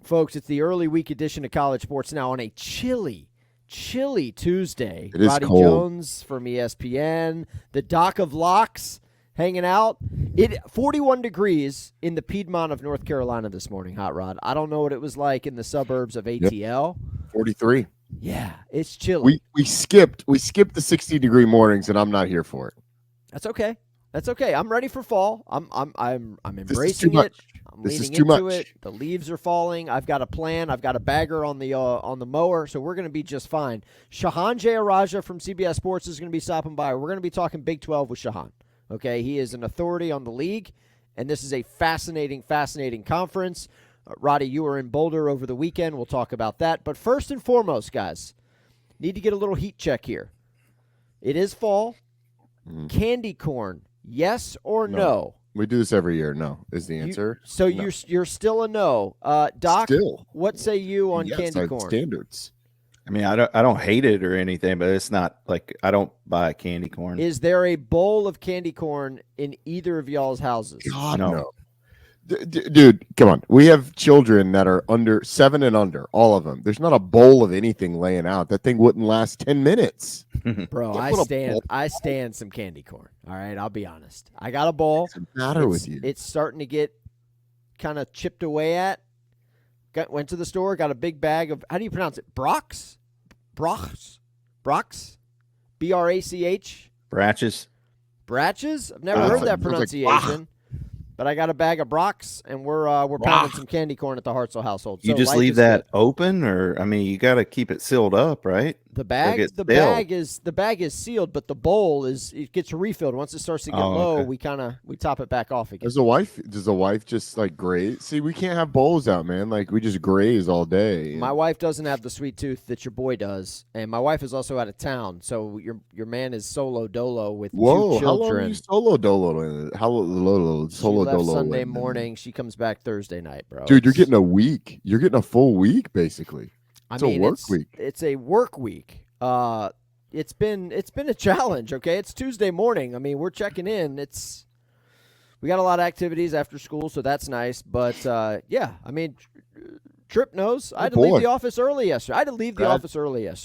Folks, it's the early week edition of College Sports Now on a chilly Tuesday. It is Roddy cold. Jones from ESPN, the Doc of Locks hanging out. 41 degrees in the Piedmont of North Carolina this morning, Hot Rod. I don't know what it was like in the suburbs of ATL. 43. Yeah, it's chilly. We skipped the 60-degree mornings, and I'm not here for it. That's okay. That's okay. I'm ready for fall. I'm embracing much. it. I'm This is leaning too into much. it. The leaves are falling. I've got a plan. I've got a bagger on the mower, so we're going to be just fine. Shehan Jeyarajah from CBS Sports is going to be stopping by. We're going to be talking Big 12 with Shehan. Okay, he is an authority on the league, and this is a fascinating conference. Roddy, you were in Boulder over the weekend. We'll talk about that. But first and foremost, guys, need to get a little heat check here. It is fall. Candy corn, yes or no? We do this every year. No is the answer. So No. you're still a no. Doc, Still. what say you on Yes, candy I have corn? standards. I mean, I don't hate it or anything, but it's not like I don't buy candy corn. Is there a bowl of candy corn in either of y'all's houses? God, No. no. Dude, come on. We have children that are under 7 and under, all of them. There's not a bowl of anything laying out. That thing wouldn't last 10 minutes. Bro, What a bowl. I stand some candy corn. All right, I'll be honest. I got a bowl. What's the matter with you? It's starting to get kind of chipped away at. Went to the store, got a big bag of, how do you pronounce it? Brox? Brachs? B-R-A-C-H? Bratches. Bratches? I've never heard that Sounds like pronunciation. But I got a bag of Brox, and we're pounding some candy corn at the Hartzell household. You So just life leave is that good. open, or I mean, you got to keep it sealed up, right? The bag, get the stale. bag is sealed, but the bowl it gets refilled. Once it starts to get low, okay. we top it back off again. Does the wife just like graze? See, we can't have bowls out, man. Like we just graze all day. My wife doesn't have the sweet tooth that your boy does, and my wife is also out of town. So your man is solo dolo with Whoa, two how long are children. you solo dolo? Solo she left dolo Sunday in? morning. She comes back Thursday night, bro. Dude, you're getting a week. You're getting a full week, basically. It's a work week. It's a work week. It's been a challenge. Okay, it's Tuesday morning. I mean, we're checking in. We got a lot of activities after school, so that's nice. But yeah, I mean, Tripp knows. I had to leave the office early yesterday.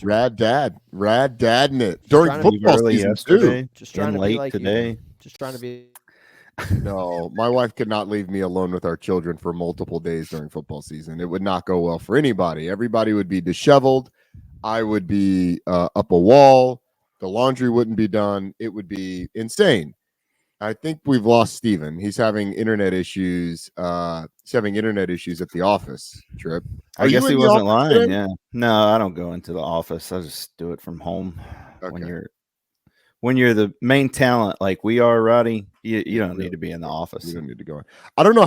Rad dad in it during trying to Leave football early season yesterday. too. Just trying and to late be like today. you. Just trying to be. No, my wife could not leave me alone with our children for multiple days during football season. It would not go well for anybody. Everybody would be disheveled. I would be up a wall. The laundry wouldn't be done. It would be insane. I think we've lost Steven. He's having internet issues. He's having internet issues at the office. Trip. I guess he wasn't lying. today? Yeah. No, I don't go into the office. I just do it from home. Okay. When you're the main talent like we are, Roddy, you don't need to be in the office. We don't need to go in. I don't know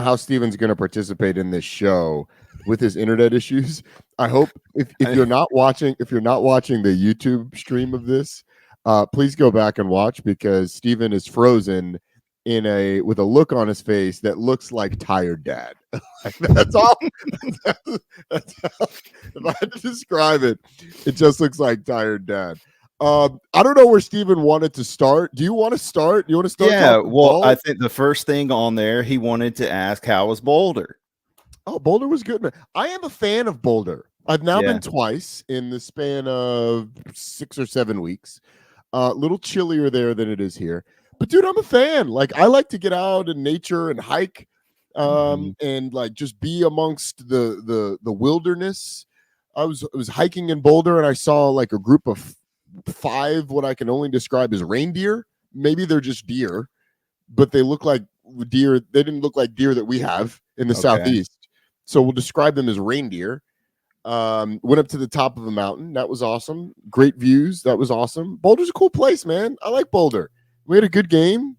how Steven's gonna participate in this show with his internet issues. I hope if you're not watching the YouTube stream of this, please go back and watch, because Steven is frozen with a look on his face that looks like tired dad. That's all. That's how, if I had to describe it, it just looks like tired dad. I don't know where Steven wanted to start. Do you want to start? You want to start? Yeah. Well, I think the first thing on there, he wanted to ask, how was Boulder? Oh, Boulder was good, man. I am a fan of Boulder. I've now been twice in the span of 6 or 7 weeks. A little chillier there than it is here. But dude, I'm a fan. Like, I like to get out in nature and hike, and like just be amongst the wilderness. I was hiking in Boulder, and I saw like a group of 5 what I can only describe as reindeer. Maybe they're just deer, but they look like deer. They didn't look like deer that we have in the Southeast. So we'll describe them as reindeer. Went up to the top of a mountain. That was awesome. Great views. That was awesome. Boulder's a cool place, man. I like Boulder. We had a good game.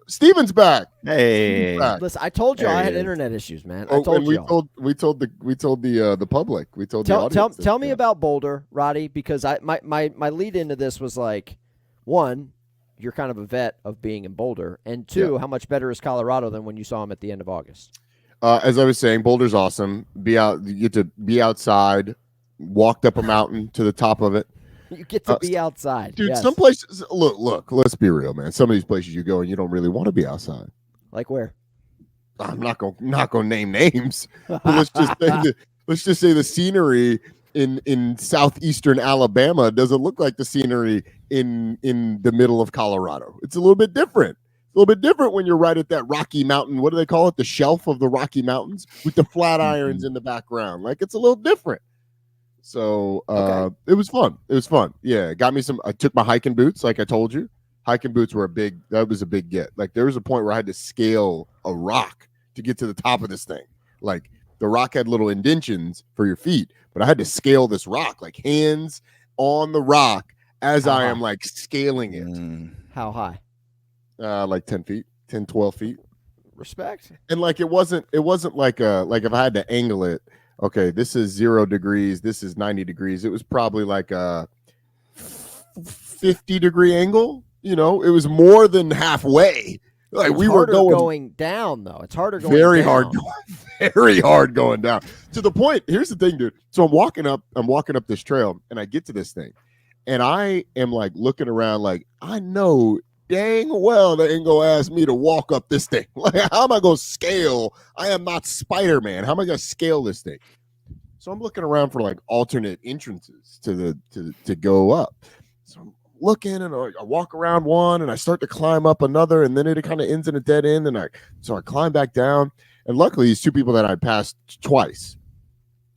Steven's back. Hey, Listen, I told you I had internet issues, man. I told you. We told the public. We told the audience. Tell me about Boulder, Roddy, because my lead into this was like, 1, you're kind of a vet of being in Boulder, and 2, how much better is Colorado than when you saw him at the end of August? As I was saying, Boulder's awesome. You get to be outside, walked up a mountain to the top of it. You get to be outside. Dude, yes. some places, look, let's be real, man. Some of these places you go and you don't really want to be outside. Like where? I'm not gonna name names, but let's just say the scenery in southeastern Alabama doesn't look like the scenery in the middle of Colorado. It's a little bit different. A little bit different when you're right at that Rocky Mountain. What do they call it? The shelf of the Rocky Mountains with the flat irons in the background. Like, it's a little different. So It was fun. It was fun. Yeah, got me some. I took my hiking boots, like I told you. Hiking boots were that was a big get. Like, there was a point where I had to scale a rock to get to the top of this thing. Like, the rock had little indentions for your feet, but I had to scale this rock, like hands on the rock as I am like scaling it. How high? Like 10 feet, 10, 12 feet. Respect. And like, it wasn't like if I had to angle it, okay, this is 0 degrees, this is 90 degrees. It was probably like a 50-degree angle. You know, it was more than halfway. Like, it's we were going down, though. It's harder going very down. Very hard going down. To the point, here's the thing, dude. So I'm walking up this trail, and I get to this thing, and I am like looking around, like, I know dang well they ain't gonna ask me to walk up this thing. Like, how am I gonna scale? I am not Spider-Man. How am I gonna scale this thing? So I'm looking around for like alternate entrances to go up. So I'm looking, and I walk around one, and I start to climb up another, and then it kind of ends in a dead end, and I climb back down. And luckily, these two people that I'd passed twice.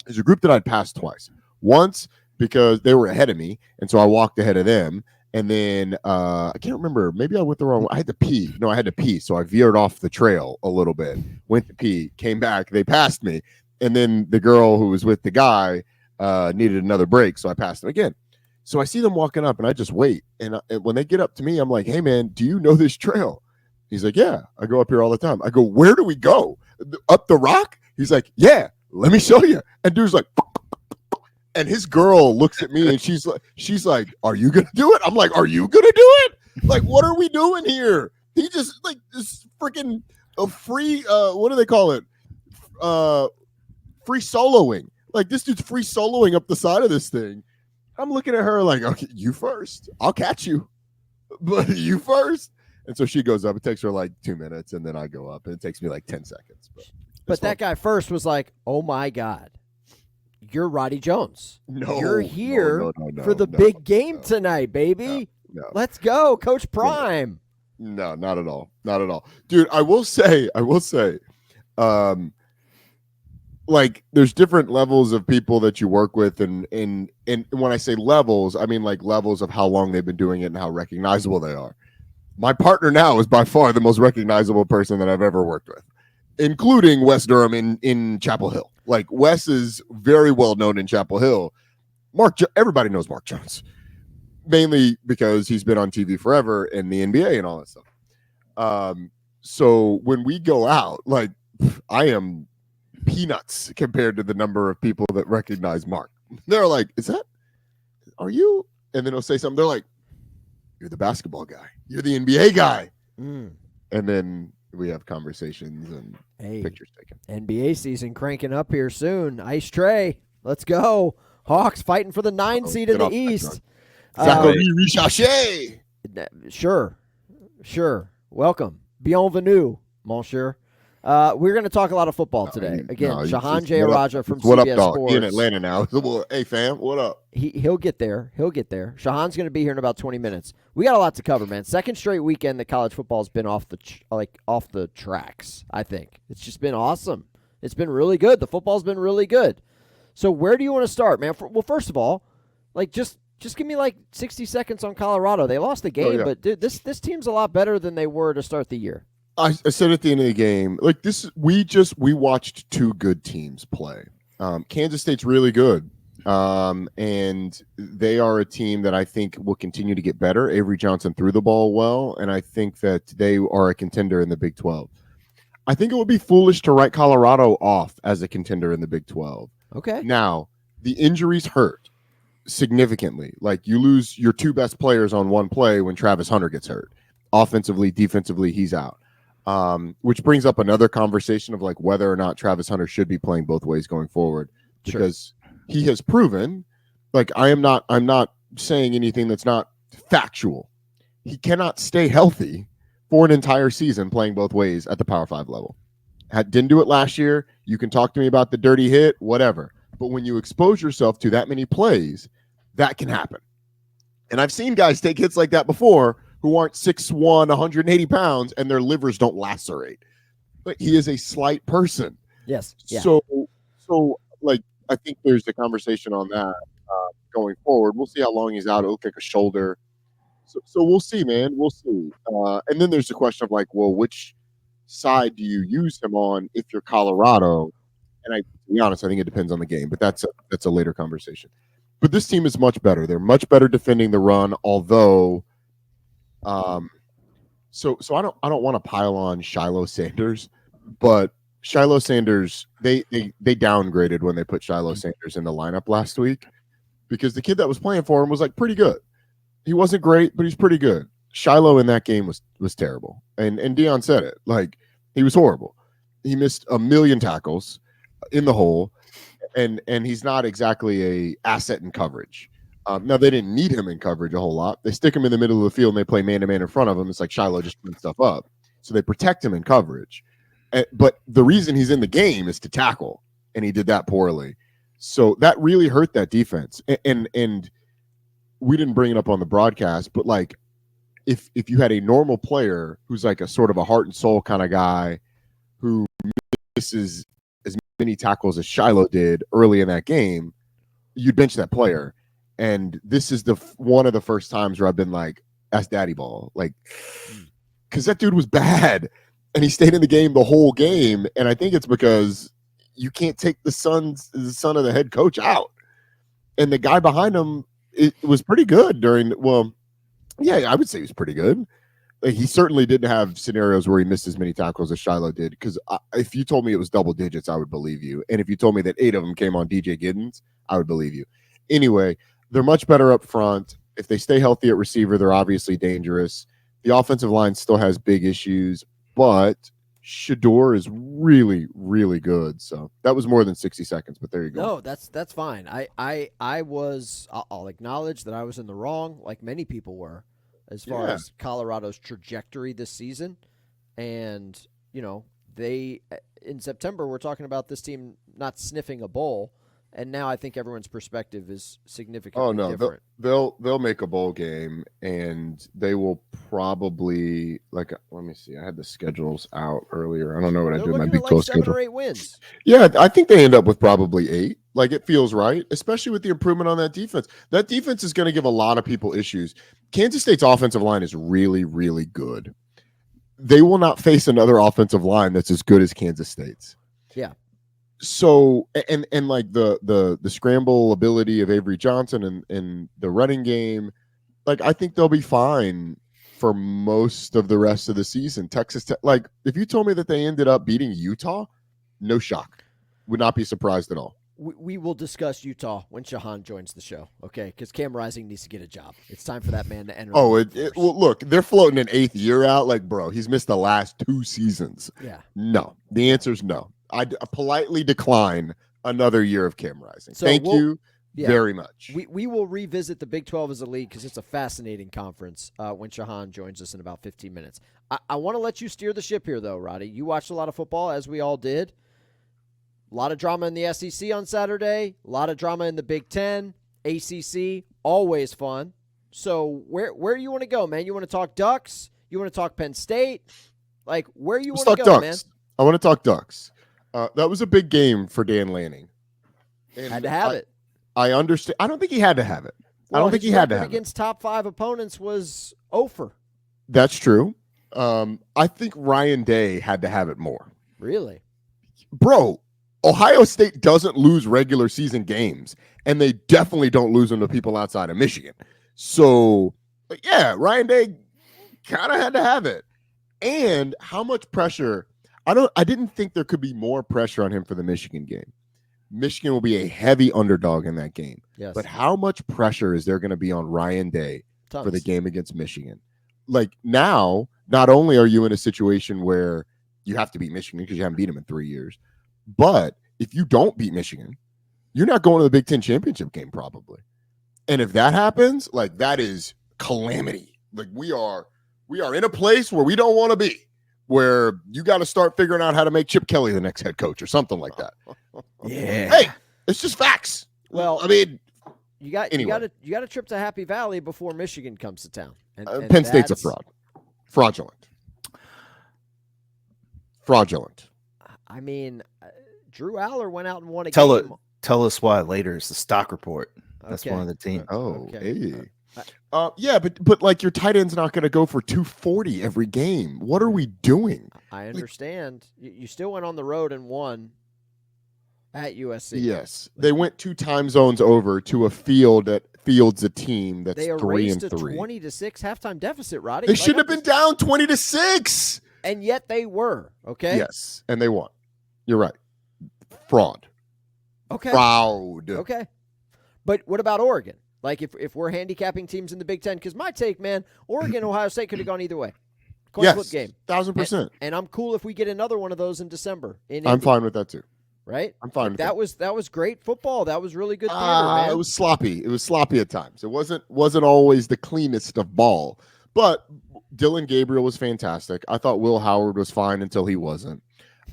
There's a group that I'd passed twice. Once because they were ahead of me, and so I walked ahead of them. And then I can't remember. Maybe I went the wrong way. I had to pee. No, I had to pee. So I veered off the trail a little bit, went to pee, came back. They passed me. And then the girl who was with the guy needed another break, so I passed them again. So I see them walking up, and I just wait. And when they get up to me, I'm like, hey, man, do you know this trail? He's like, yeah, I go up here all the time. I go, where do we go? Up the rock? He's like, yeah, let me show you. And dude's like, and his girl looks at me, and she's like, are you going to do it? I'm like, are you going to do it? Like, what are we doing here? He just, like, this freaking free, what do they call it? Free soloing. Like, this dude's free soloing up the side of this thing. I'm looking at her like, okay, you first. I'll catch you. But you first. And so she goes up. It takes her like 2 minutes, and then I go up, and it takes me like 10 seconds. But that guy first was like, oh, my God, you're Roddy Jones. No. You're here for the big game tonight, baby. No. Let's go, Coach Prime. No, not at all. Not at all. Dude, I will say, like, there's different levels of people that you work with, and when I say levels, I mean like levels of how long they've been doing it and how recognizable they are. My partner now is by far the most recognizable person that I've ever worked with, including Wes Durham in Chapel Hill. Like, Wes is very well known in Chapel Hill. Everybody knows Mark Jones, mainly because he's been on TV forever in the NBA and all that stuff. So when we go out, like, I am peanuts compared to the number of people that recognize Mark. They're like, are you? And then he'll say something. They're like, you're the basketball guy. You're the NBA guy. And then we have conversations and pictures taken. NBA season cranking up here soon. Ice Trey, let's go. Hawks fighting for the 9 seed in the East. Zachary Richache. Sure. Welcome. Bienvenue, monsieur. We're going to talk a lot of football today. Again, Shehan Jeyarajah from CBS Sports. He in Atlanta now. Hey, fam, what up? He'll get there. Shehan's going to be here in about 20 minutes. We got a lot to cover, man. Second straight weekend that college football has been off the tracks, I think. It's just been awesome. It's been really good. The football's been really good. So where do you want to start, man? Well, first of all, like, just give me like 60 seconds on Colorado. They lost the game, but dude, this team's a lot better than they were to start the year. I said at the end of the game, like, this, we watched two good teams play. Kansas State's really good, and they are a team that I think will continue to get better. Avery Johnson threw the ball well, and I think that they are a contender in the Big 12. I think it would be foolish to write Colorado off as a contender in the Big 12. Okay. Now, the injuries hurt significantly. Like, you lose your two best players on one play when Travis Hunter gets hurt. Offensively, defensively, he's out. Which brings up another conversation of like whether or not Travis Hunter should be playing both ways going forward, because he has proven, like, I'm not saying anything that's not factual. He cannot stay healthy for an entire season playing both ways at the Power 5 level. Didn't do it last year. You can talk to me about the dirty hit, whatever. But when you expose yourself to that many plays, that can happen. And I've seen guys take hits like that before who aren't 6'1", 180 pounds, and their livers don't lacerate. But he is a slight person. Yes. Yeah. So like, I think there's a conversation on that going forward. We'll see how long he's out. It'll kick a shoulder. So we'll see, man. We'll see. And then there's the question of like, well, which side do you use him on if you're Colorado? And to be honest, I think it depends on the game, but that's a later conversation. But this team is much better. They're much better defending the run, although so I don't want to pile on Shiloh Sanders, but Shiloh Sanders, they downgraded when they put Shiloh Sanders in the lineup last week because the kid that was playing for him was like pretty good. He wasn't great, but he's pretty good. Shiloh in that game was terrible. And Deion said it. Like, he was horrible. He missed a million tackles in the hole, and he's not exactly a asset in coverage. Now, they didn't need him in coverage a whole lot. They stick him in the middle of the field and they play man-to-man in front of him. It's like Shiloh just putting stuff up. So they protect him in coverage. But the reason he's in the game is to tackle, and he did that poorly. So that really hurt that defense. And we didn't bring it up on the broadcast, but like if you had a normal player who's like a sort of a heart and soul kind of guy who misses as many tackles as Shiloh did early in that game, you'd bench that player. And this is one of the first times where I've been like, that's daddy ball. Like, because that dude was bad. And he stayed in the game the whole game. And I think it's because you can't take the son of the head coach out. And the guy behind him, it was pretty good I would say he was pretty good. Like, he certainly didn't have scenarios where he missed as many tackles as Shiloh did. Because if you told me it was double digits, I would believe you. And if you told me that 8 of them came on DJ Giddens, I would believe you. Anyway, they're much better up front. If they stay healthy at receiver, they're obviously dangerous. The offensive line still has big issues, but Shador is really, really good. So that was more than 60 seconds, but there you go. No, that's fine. I'll acknowledge that I was in the wrong, like many people were, as far as Colorado's trajectory this season. And, in September, we're talking about this team not sniffing a bowl. And now I think everyone's perspective is significantly different. They'll make a bowl game, and they will probably let me see. I had the schedules out earlier. I don't know what I did in my Big 12 schedule. 7 or 8 wins. Yeah, I think they end up with probably 8. Like, it feels right, especially with the improvement on that defense. That defense is going to give a lot of people issues. Kansas State's offensive line is really, really good. They will not face another offensive line that's as good as Kansas State's. Yeah. So and like the scramble ability of Avery Johnson and the running game, like, I think they'll be fine for most of the rest of the season. Texas Tech, like, if you told me that they ended up beating Utah, no shock. Would not be surprised at all. We will discuss Utah when Shehan joins the show, okay? Because Cam Rising needs to get a job. It's time for that man to enter. Well, look, they're floating an 8th year out. Like, bro, he's missed the last 2 seasons. Yeah. No, the answer is no. I politely decline another year of Cam Rising. So Thank you very much. We will revisit the Big 12 as a league because it's a fascinating conference when Shehan joins us in about 15 minutes. I want to let you steer the ship here, though, Roddy. You watched a lot of football, as we all did. A lot of drama in the SEC on Saturday. A lot of drama in the Big 10, ACC. Always fun. So where do you want to go, man? You want to talk Ducks? You want to talk Penn State? Like, where you want to go, Ducks. man? I want to talk Ducks. That was a big game for Dan Lanning. And had to have it. I understand. I don't think he had to have it. Well, I don't think he had to have it. Against top 5 opponents was over. That's true. I think Ryan Day had to have it more. Really? Bro, Ohio State doesn't lose regular season games, and they definitely don't lose them to people outside of Michigan. So, yeah, Ryan Day kind of had to have it. And how much pressure – I didn't think there could be more pressure on him for the Michigan game. Michigan will be a heavy underdog in that game. Yes. But how much pressure is there going to be on Ryan Day for the game against Michigan? Like, now, not only are you in a situation where you have to beat Michigan because you haven't beat them in 3 years, but if you don't beat Michigan, you're not going to the Big Ten championship game probably. And if that happens, like, that is calamity. Like, we are in a place where we don't want to be. where you got to start figuring out how to make Chip Kelly the next head coach or something like that. Yeah. Hey, it's just facts. Well, I mean, you got a trip to Happy Valley before Michigan comes to town. And Penn State's a fraud. Fraudulent. I mean, Drew Aller went out and won a game. Tell us why later. It's the stock report. That's Okay. one of the teams. Oh, Okay. hey. Yeah, but like your tight end's not going to go for 240 every game. What are we doing? I understand. You still went on the road and won at USC. Yes, they went 2 time zones over to a field that fields a team that's They 3-3. erased a 20-6 halftime deficit, Roddy. They should have been down 20-6. And yet they were, okay? Yes, and they won. You're right. Fraud. Okay. Fraud. Okay. But what about Oregon? Like if we're handicapping teams in the Big Ten, because my take, man, Oregon, Ohio State could have gone either way. Coin flip game. 1,000%. And I'm cool if we get another one of those in December. I'm fine with that too. Right? I'm fine with that. That was great football. That was really good theater, man. It was sloppy. It was sloppy at times. It wasn't always the cleanest of ball. But Dylan Gabriel was fantastic. I thought Will Howard was fine until he wasn't.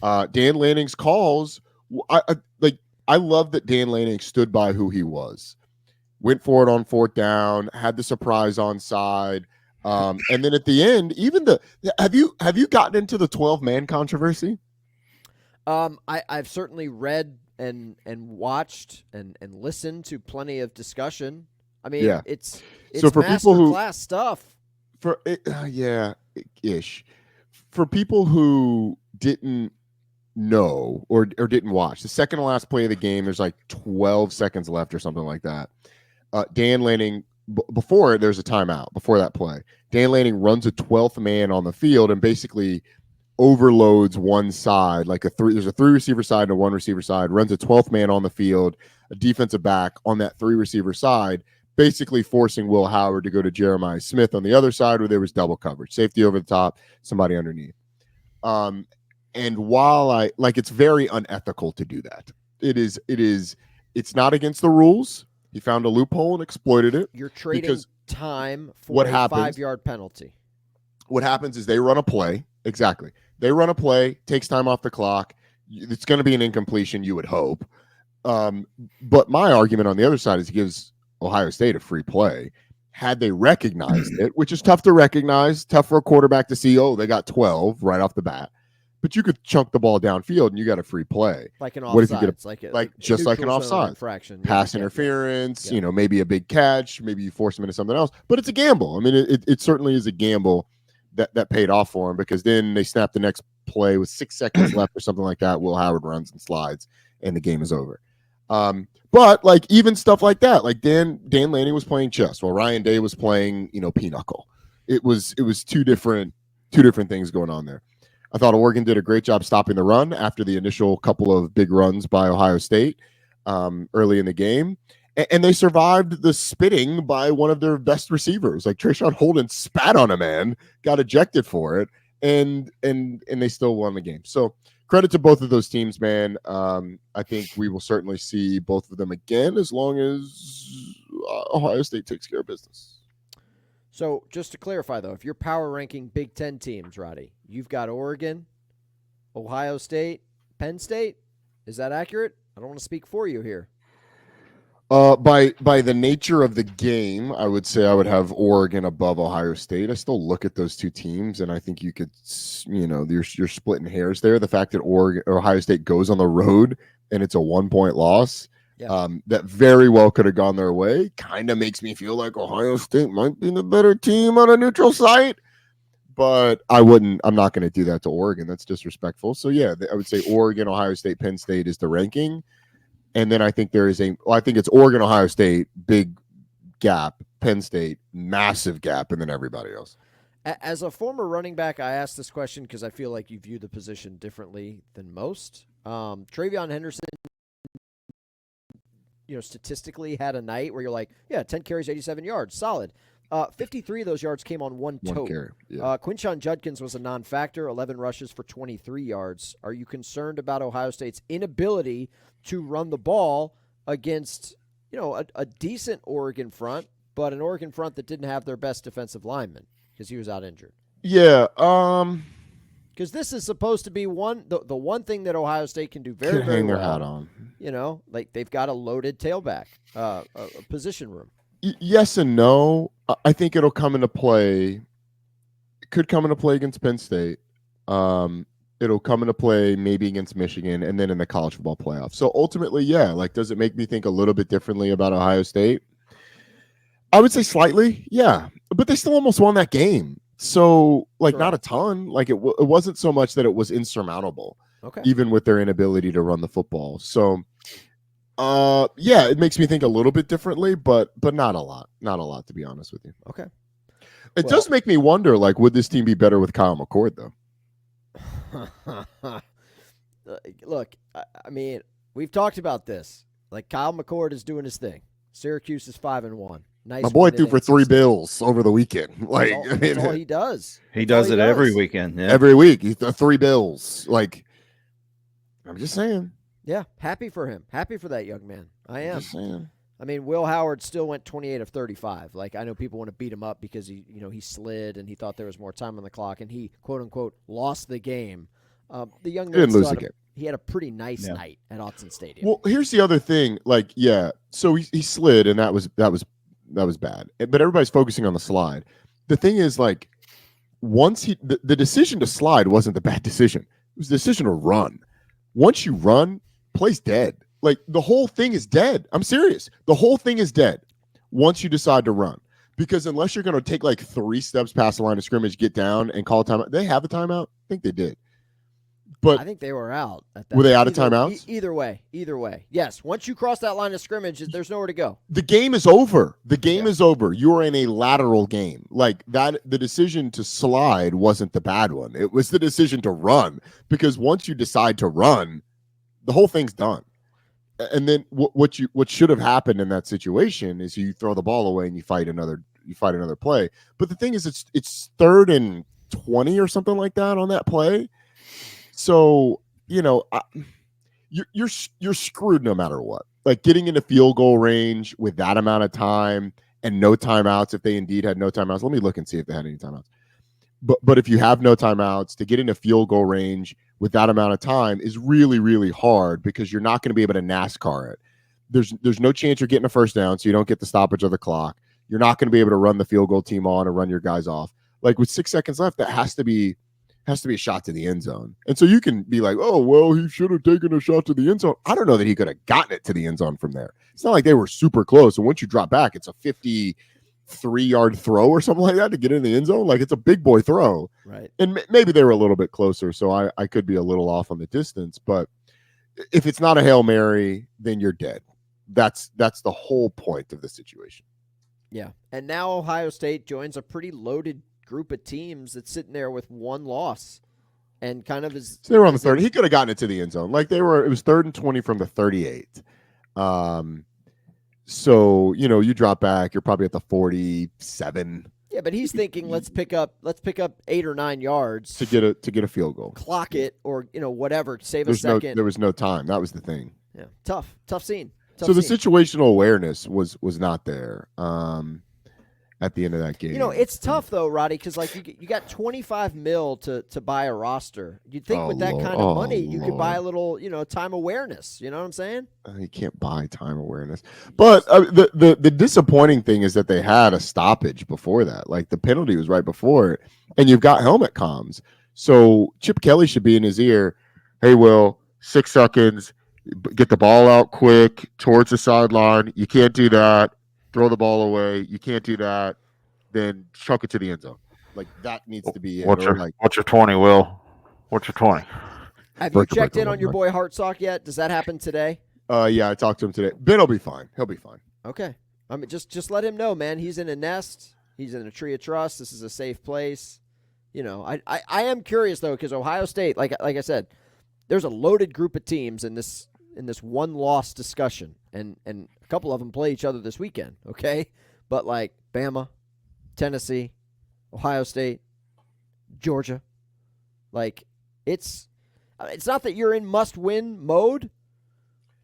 Dan Lanning's calls, I love that Dan Lanning stood by who he was. Went for it on 4th down, had the surprise onside. And then at the end, even have you gotten into the 12-man controversy? I've certainly read and watched and listened to plenty of discussion. I mean, Yeah. it's So for people who- masterclass stuff. Ish. For people who didn't know or didn't watch, the second to last play of the game, there's like 12 seconds left or something like that. Dan Lanning, before there's a timeout, before that play, Dan Lanning runs a 12th man on the field and basically overloads one side, there's a 3 receiver side and a 1 receiver side, runs a 12th man on the field, a defensive back on that 3 receiver side, basically forcing Will Howard to go to Jeremiah Smith on the other side where there was double coverage, safety over the top, somebody underneath. And while it's very unethical to do that, it's not against the rules. He found a loophole and exploited it. You're trading time for what a happens, 5-yard penalty. What happens is they run a play. Exactly. They run a play, takes time off the clock. It's going to be an incompletion, you would hope. But my argument on the other side is it gives Ohio State a free play. Had they recognized it, which is tough to recognize, tough for a quarterback to see, they got 12 right off the bat. But you could chunk the ball downfield and you got a free play. Like an What if you offsides. get like an offside. Infraction. Pass interference, maybe a big catch, maybe you force him into something else. But it's a gamble. I mean, it certainly is a gamble that paid off for him, because then they snap the next play with 6 seconds left or something like that. Will Howard runs and slides and the game is over. But like even stuff like that, like Dan Lanning was playing chess while Ryan Day was playing, pinochle. It was two different things going on there. I thought Oregon did a great job stopping the run after the initial couple of big runs by Ohio State early in the game. And they survived the spitting by one of their best receivers. Like Trayshawn Holden spat on a man, got ejected for it, and they still won the game. So credit to both of those teams, man. I think we will certainly see both of them again as long as Ohio State takes care of business. So just to clarify, though, if you're power ranking Big Ten teams, Roddy, you've got Oregon, Ohio State, Penn State. Is that accurate? I don't want to speak for you here. By the nature of the game, I would say I would have Oregon above Ohio State. I still look at those two teams, and I think you could, you're splitting hairs there. The fact that Ohio State goes on the road and it's a 1-point loss, that very well could have gone their way, kind of makes me feel like Ohio State might be the better team on a neutral site. But I'm not going to do that to Oregon. That's disrespectful. So yeah, I would say Oregon, Ohio State, Penn State is the ranking. And then I think I think it's Oregon, Ohio State, big gap, Penn State, massive gap, and then everybody else. As a former running back, I asked this question because I feel like you view the position differently than most. Travion Henderson, statistically had a night where you're like, 10 carries, 87 yards, solid. 53 of those yards came on one tote. Carry, yeah. Quinshon Judkins was a non-factor, 11 rushes for 23 yards. Are you concerned about Ohio State's inability to run the ball against, a decent Oregon front, but an Oregon front that didn't have their best defensive lineman because he was out injured? Yeah. Because this is supposed to be the one thing that Ohio State can do very, Could very hang their well. hat on. You know, like they've got a loaded tailback, a position room. Yes and no. I think it'll come into play. It could come into play against Penn State. It'll come into play maybe against Michigan and then in the college football playoff. So ultimately, yeah, like, does it make me think a little bit differently about Ohio State? I would say slightly, yeah. But they still almost won that game. So, like, Correct. not a ton. Like, it wasn't so much that it was insurmountable, Okay. even with their inability to run the football. So, yeah, it makes me think a little bit differently, but not a lot. Not a lot, to be honest with you. Okay. It does make me wonder, like, would this team be better with Kyle McCord, though? Look, I mean, we've talked about this. Like, Kyle McCord is doing his thing. Syracuse is 5-1. Nice. My boy threw for 3 bills over the weekend. Like, that's all he does. He does it every weekend. Yeah. Every week, he threw 3 bills. Like, I'm just saying. Yeah, happy for him. Happy for that young man. I am. Just saying. I mean, Will Howard still went 28 of 35. Like, I know people want to beat him up because he slid and he thought there was more time on the clock and he, quote unquote, lost the game. The young man didn't lose the game. He had a pretty nice night at Autzen Stadium. Well, here's the other thing. Like, yeah, so he slid and that was bad. But everybody's focusing on the slide. The thing is, like, once the decision to slide wasn't the bad decision. It was the decision to run. Once you run, play's dead. Like, the whole thing is dead. I'm serious. The whole thing is dead once you decide to run. Because unless you're going to take like 3 steps past the line of scrimmage, get down and call a timeout. They have a timeout? I think they did. But I think they were out. At that were they out of timeouts? Either way. Yes. Once you cross that line of scrimmage, there's nowhere to go. The game is over. The game is over. You're in a lateral game. Like that, the decision to slide wasn't the bad one. It was the decision to run. Because once you decide to run, the whole thing's done. And then what should have happened in that situation is you throw the ball away and you fight another play. But the thing is, it's 3rd and 20 or something like that on that play. So, you're screwed no matter what. Like, getting into field goal range with that amount of time and no timeouts, if they indeed had no timeouts. Let me look and see if they had any timeouts. But if you have no timeouts, to get into field goal range with that amount of time is really, really hard because you're not going to be able to NASCAR it. There's no chance you're getting a first down, so you don't get the stoppage of the clock. You're not going to be able to run the field goal team on or run your guys off. Like, with 6 seconds left, that has to be a shot to the end zone. And so you can be like, oh, well, he should have taken a shot to the end zone. I don't know that he could have gotten it to the end zone from there. It's not like they were super close. And once you drop back, it's a 53-yard throw or something like that to get in the end zone. Like, it's a big boy throw. Right. And maybe they were a little bit closer, so I could be a little off on the distance. But if it's not a Hail Mary, then you're dead. That's the whole point of the situation. Yeah. And now Ohio State joins a pretty loaded group of teams that's sitting there with 1 loss and kind of is. So they were on the 30. He could have gotten it to the end zone. Like, it was 3rd and 20 from the 38. So, you drop back, you're probably at the 47. Yeah, but he's thinking let's pick up 8 or 9 yards to get a field goal. Clock it or whatever, save a second. There was no time. That was the thing. Yeah. Tough scene. So the situational awareness was not there. At the end of that game. It's tough though, Roddy, because like you got $25 million to buy a roster. You'd think with that kind of money you could buy a little, time awareness. You know what I'm saying? You can't buy time awareness. But the disappointing thing is that they had a stoppage before that. Like, the penalty was right before it, and you've got helmet comms. So Chip Kelly should be in his ear. Hey, Will, 6 seconds. Get the ball out quick towards the sideline. You can't do that. Throw the ball away. You can't do that. Then chuck it to the end zone. Like, that needs to be it. What's your 20, Will? What's your 20? Have you checked in on your boy Hartzell yet? Does that happen today? Yeah, I talked to him today. Ben will be fine. He'll be fine. Okay. I mean, just let him know, man. He's in a nest. He's in a tree of trust. This is a safe place. I am curious though, because Ohio State, like I said, there's a loaded group of teams in this 1-loss discussion, and a couple of them play each other this weekend. Okay, but like Bama, Tennessee, Ohio State, Georgia, like it's not that you're in must-win mode,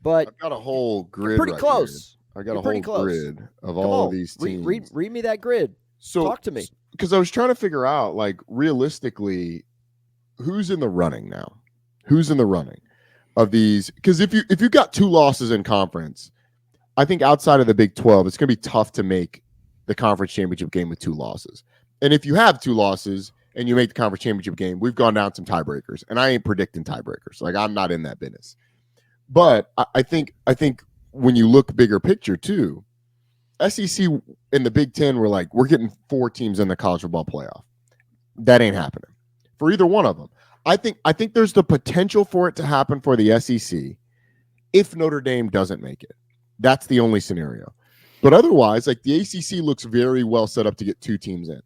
but I've got a whole grid. Pretty close. I got a whole grid of all of these teams. Read me that grid. So talk to me, because I was trying to figure out, like, realistically, who's in the running now? Who's in the running of these? Because if you got 2 losses in conference, I think outside of the Big 12, it's going to be tough to make the conference championship game with 2 losses. And if you have 2 losses and you make the conference championship game, we've gone down some tiebreakers, and I ain't predicting tiebreakers. Like, I'm not in that business. But I think when you look bigger picture too, SEC in the Big Ten, we're getting 4 teams in the college football playoff. That ain't happening for either one of them. I think there's the potential for it to happen for the SEC if Notre Dame doesn't make it. That's the only scenario. But otherwise, like, the ACC looks very well set up to get 2 teams in.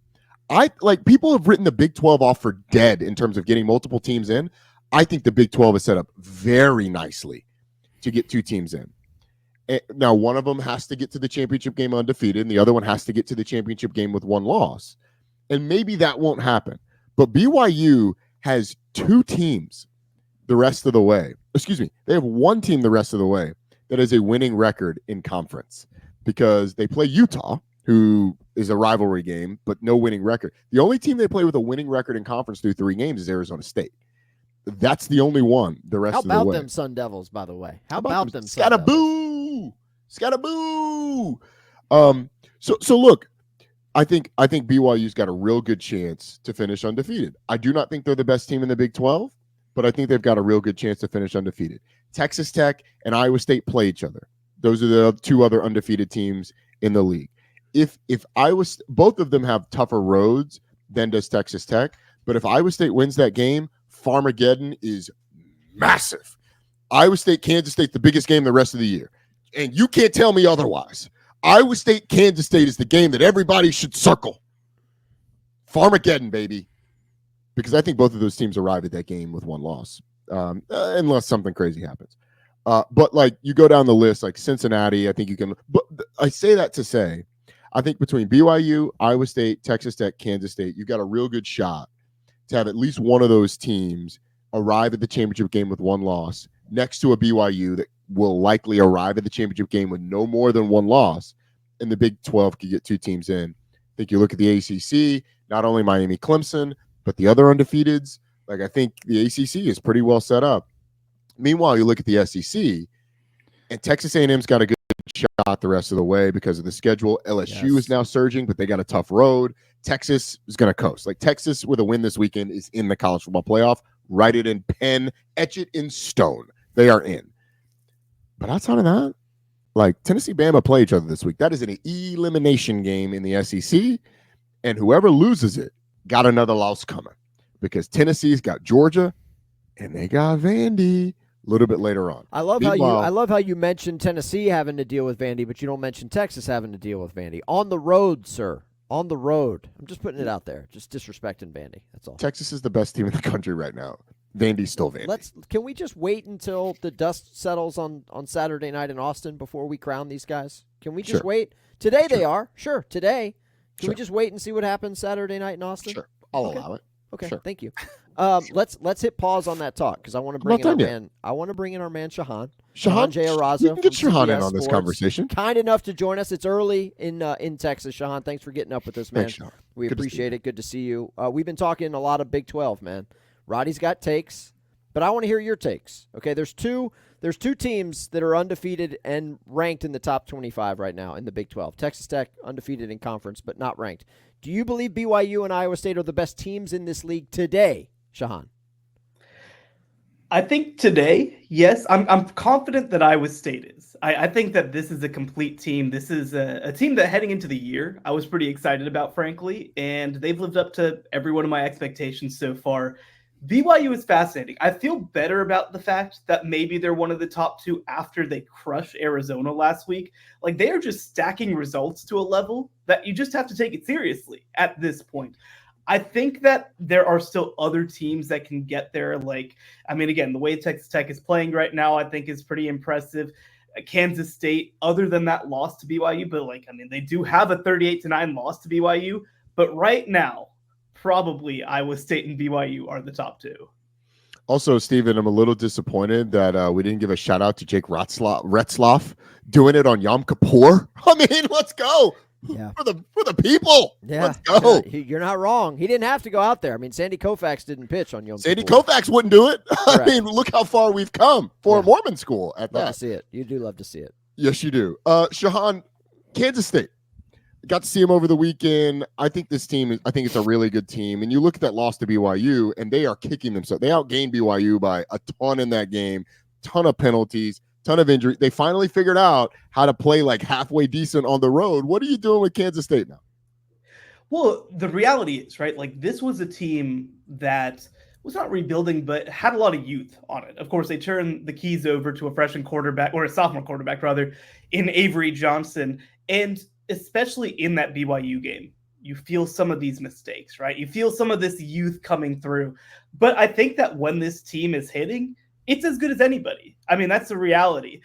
People have written the Big 12 off for dead in terms of getting multiple teams in. I think the Big 12 is set up very nicely to get 2 teams in. And now, one of them has to get to the championship game undefeated, and the other one has to get to the championship game with 1 loss. And maybe that won't happen. But BYU has 2 teams the rest of the way. Excuse me. They have 1 team the rest of the way that has a winning record in conference, because they play Utah, who is a rivalry game, but no winning record. The only team they play with a winning record in conference through 3 games is Arizona State. That's the only one the rest of the way. How about them Sun Devils, by the way? How about them Sun Devils? Scattaboo! Scattaboo! So look, I think BYU's got a real good chance to finish undefeated. I do not think they're the best team in the Big 12, but I think they've got a real good chance to finish undefeated. Texas Tech and Iowa State play each other. Those are the 2 other undefeated teams in the league. If both of them have tougher roads than does Texas Tech, but if Iowa State wins that game, Farmageddon is massive. Iowa State, Kansas State, the biggest game the rest of the year. And you can't tell me otherwise. Iowa State, Kansas State is the game that everybody should circle. Farmageddon, baby. Because I think both of those teams arrive at that game with 1 loss, unless something crazy happens. But like, you go down the list, like Cincinnati, I think you can. But I say that to say, I think between BYU, Iowa State, Texas Tech, Kansas State, you've got a real good shot to have at least one of those teams arrive at the championship game with 1 loss, next to a BYU that will likely arrive at the championship game with no more than 1 loss, and the Big 12 could get 2 teams in. I think you look at the ACC, not only Miami, Clemson, but the other undefeateds. Like, I think the ACC is pretty well set up. Meanwhile, you look at the SEC, and Texas A&M's got a good shot the rest of the way because of the schedule. LSU is now surging, but they got a tough road. Texas is going to coast. Like, Texas with a win this weekend is in the college football playoff. Write it in pen, etch it in stone. They are in. But outside of that, like, Tennessee, Bama play each other this week. That is an elimination game in the SEC, and whoever loses it got another loss coming, because Tennessee's got Georgia and they got Vandy a little bit later on. I love how you mentioned Tennessee having to deal with Vandy, but you don't mention Texas having to deal with Vandy. On the road, sir. On the road. I'm just putting it out there. Just disrespecting Vandy. That's all. Texas is the best team in the country right now. Vandy's still Vandy. Can we just wait until the dust settles on Saturday night in Austin before we crown these guys? Can we just wait? Today they are. Sure, today. Can we just wait and see what happens Saturday night in Austin? Sure. I'll allow it. Okay, sure. Thank you. Let's hit pause on that talk, because I want to bring in our man. I want to bring in our man Shehan Jeyarajah. You can get from Shehan CBS in on this Sports. conversation. Kind enough to join us. It's early in Texas. Shehan, thanks for getting up with us, man. Thanks, Shehan. We appreciate it. Good to see you. We've been talking a lot of Big 12, man. Roddy's got takes, but I want to hear your takes. Okay, there's two teams that are undefeated and ranked in the top 25 right now in the Big 12. Texas Tech undefeated in conference, but not ranked. Do you believe BYU and Iowa State are the best teams in this league today, Shehan? I think today, yes. I'm confident that Iowa State is. I think that this is a complete team. This is a team that heading into the year, I was pretty excited about, frankly, and they've lived up to every one of my expectations so far. BYU is fascinating. I feel better about the fact that maybe they're one of the top 2 after they crushed Arizona last week. Like, they are just stacking results to a level that you just have to take it seriously at this point. I think that there are still other teams that can get there. Like, I mean, again, the way Texas Tech is playing right now, I think is pretty impressive. Kansas State, other than that loss to BYU, but like, I mean, they do have a 38-9 loss to BYU, but right now, probably Iowa State and BYU are the top 2. Also, Steven, I'm a little disappointed that we didn't give a shout out to Jake Retzloff doing it on Yom Kippur. I mean, let's go. Yeah. For the people. Yeah. Let's go. You're not wrong. He didn't have to go out there. I mean, Sandy Koufax didn't pitch on Yom Sandy Kippur. Koufax wouldn't do it. I Correct. mean, look how far we've come for a Mormon school at Love that. to see it. You do love to see it. Yes, you do. Shehan, Kansas State. Got to see him over the weekend. I think this team I think it's a really good team. And you look at that loss to BYU, and they are kicking themselves. They outgained BYU by a ton in that game, ton of penalties, ton of injury. They finally figured out how to play like halfway decent on the road. What are you doing with Kansas State now? Well, the reality is, right, like this was a team that was not rebuilding, but had a lot of youth on it. Of course, they turned the keys over to a freshman quarterback, or a sophomore quarterback, rather, in Avery Johnson. And especially in that BYU game, you feel some of these mistakes, right? You feel some of this youth coming through. But I think that when this team is hitting, it's as good as anybody. I mean, that's the reality.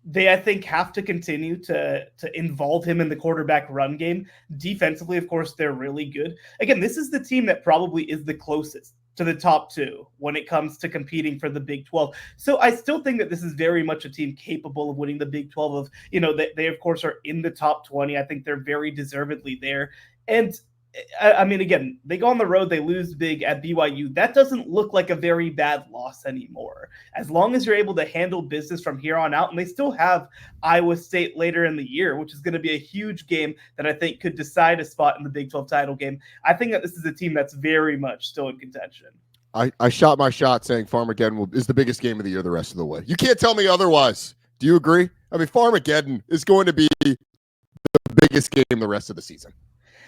They, I think, have to continue to involve him in the quarterback run game. Defensively, of course, they're really good. Again, this is the team that probably is the closest to the top two when it comes to competing for the Big 12. So I still think that this is very much a team capable of winning the Big 12. Of, you know, they of course are in the top 20. I think they're very deservedly there. And I mean, again, they go on the road, they lose big at BYU. That doesn't look like a very bad loss anymore. As long as you're able to handle business from here on out, and they still have Iowa State later in the year, which is going to be a huge game that I think could decide a spot in the Big 12 title game. I think that this is a team that's very much still in contention. I shot my shot saying Farmageddon is the biggest game of the year the rest of the way. You can't tell me otherwise. Do you agree? I mean, Farmageddon is going to be the biggest game the rest of the season.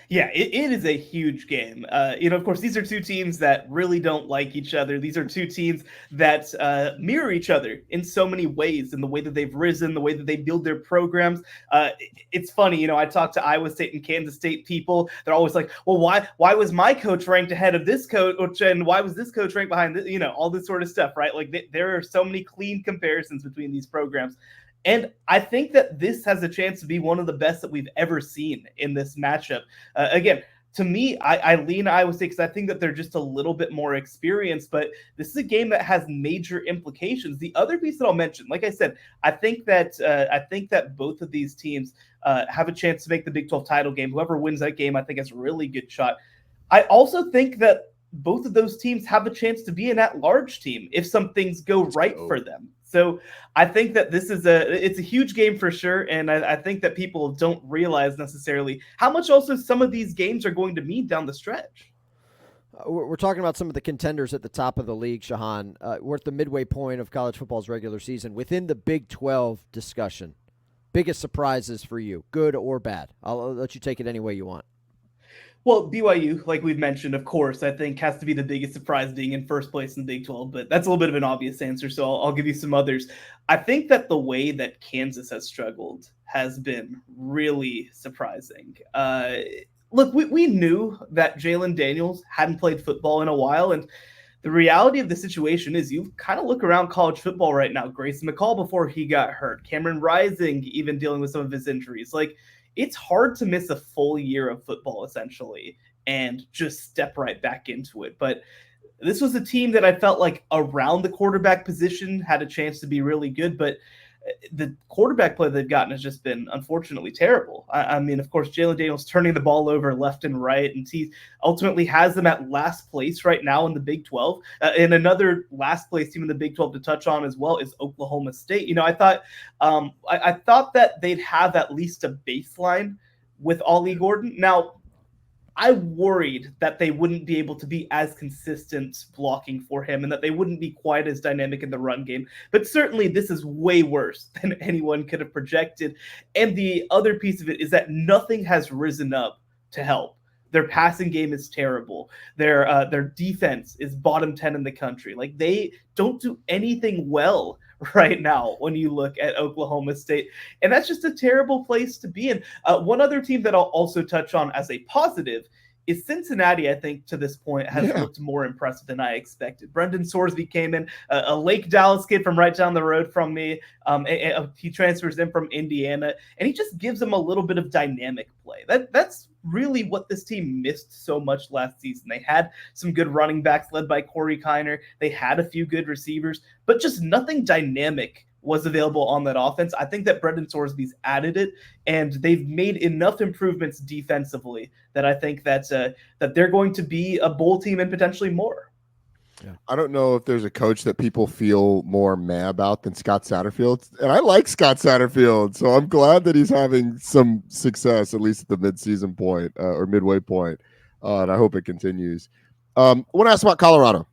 Yeah, it is a huge game. Of course, these are two teams that really don't like each other. These are two teams that mirror each other in so many ways, in the way that they've risen, the way that they build their programs. It's funny, I talk to Iowa State and Kansas State people. They're always like, well, why was my coach ranked ahead of this coach, and why was this coach ranked behind this? All this sort of stuff, right? Like there are so many clean comparisons between these programs. And I think that this has a chance to be one of the best that we've ever seen in this matchup. Again, to me, I lean Iowa State because I think that they're just a little bit more experienced, but this is a game that has major implications. The other piece that I'll mention, like I said, I think that both of these teams have a chance to make the Big 12 title game. Whoever wins that game, I think has a really good shot. I also think that both of those teams have a chance to be an at-large team if some things go right for them. So I think that it's a huge game for sure, and I think that people don't realize necessarily how much also some of these games are going to mean down the stretch. We're talking about some of the contenders at the top of the league, Shehan. We're at the midway point of college football's regular season. Within the Big 12 discussion, biggest surprises for you, good or bad? I'll let you take it any way you want. Well, BYU, like we've mentioned, of course, I think has to be the biggest surprise being in first place in the Big 12, but that's a little bit of an obvious answer, so I'll give you some others. I think that the way that Kansas has struggled has been really surprising. Look, we knew that Jalen Daniels hadn't played football in a while, and the reality of the situation is you kind of look around college football right now. Grayson McCall before he got hurt, Cameron Rising even dealing with some of his injuries. Like, it's hard to miss a full year of football, essentially, and just step right back into it. But this was a team that I felt like around the quarterback position had a chance to be really good, but the quarterback play they've gotten has just been unfortunately terrible. I mean, of course, Jalen Daniels turning the ball over left and right, and he ultimately has them at last place right now in the Big 12. And another last place team in the Big 12 to touch on as well is Oklahoma State. I thought that they'd have at least a baseline with Ollie Gordon. Now, I worried that they wouldn't be able to be as consistent blocking for him and that they wouldn't be quite as dynamic in the run game. But certainly this is way worse than anyone could have projected. And the other piece of it is that nothing has risen up to help. Their passing game is terrible. Their defense is bottom 10 in the country. Like, they don't do anything well right now when you look at Oklahoma State. And that's just a terrible place to be in. One other team that I'll also touch on as a positive is Cincinnati. I think to this point has looked more impressive than I expected. Brendan Sorsby came in, a Lake Dallas kid from right down the road from me. He transfers in from Indiana, and he just gives them a little bit of dynamic play. That's really what this team missed so much last season. They had some good running backs led by Corey Kiner. They had a few good receivers, but just nothing dynamic was available on that offense. I think that Brendan Sorsby's added it, and they've made enough improvements defensively that I think that they're going to be a bowl team and potentially more. Yeah. I don't know if there's a coach that people feel more mad about than Scott Satterfield. And I like Scott Satterfield, so I'm glad that he's having some success, at least at the midseason point or midway point. And I hope it continues. I want to ask about Colorado.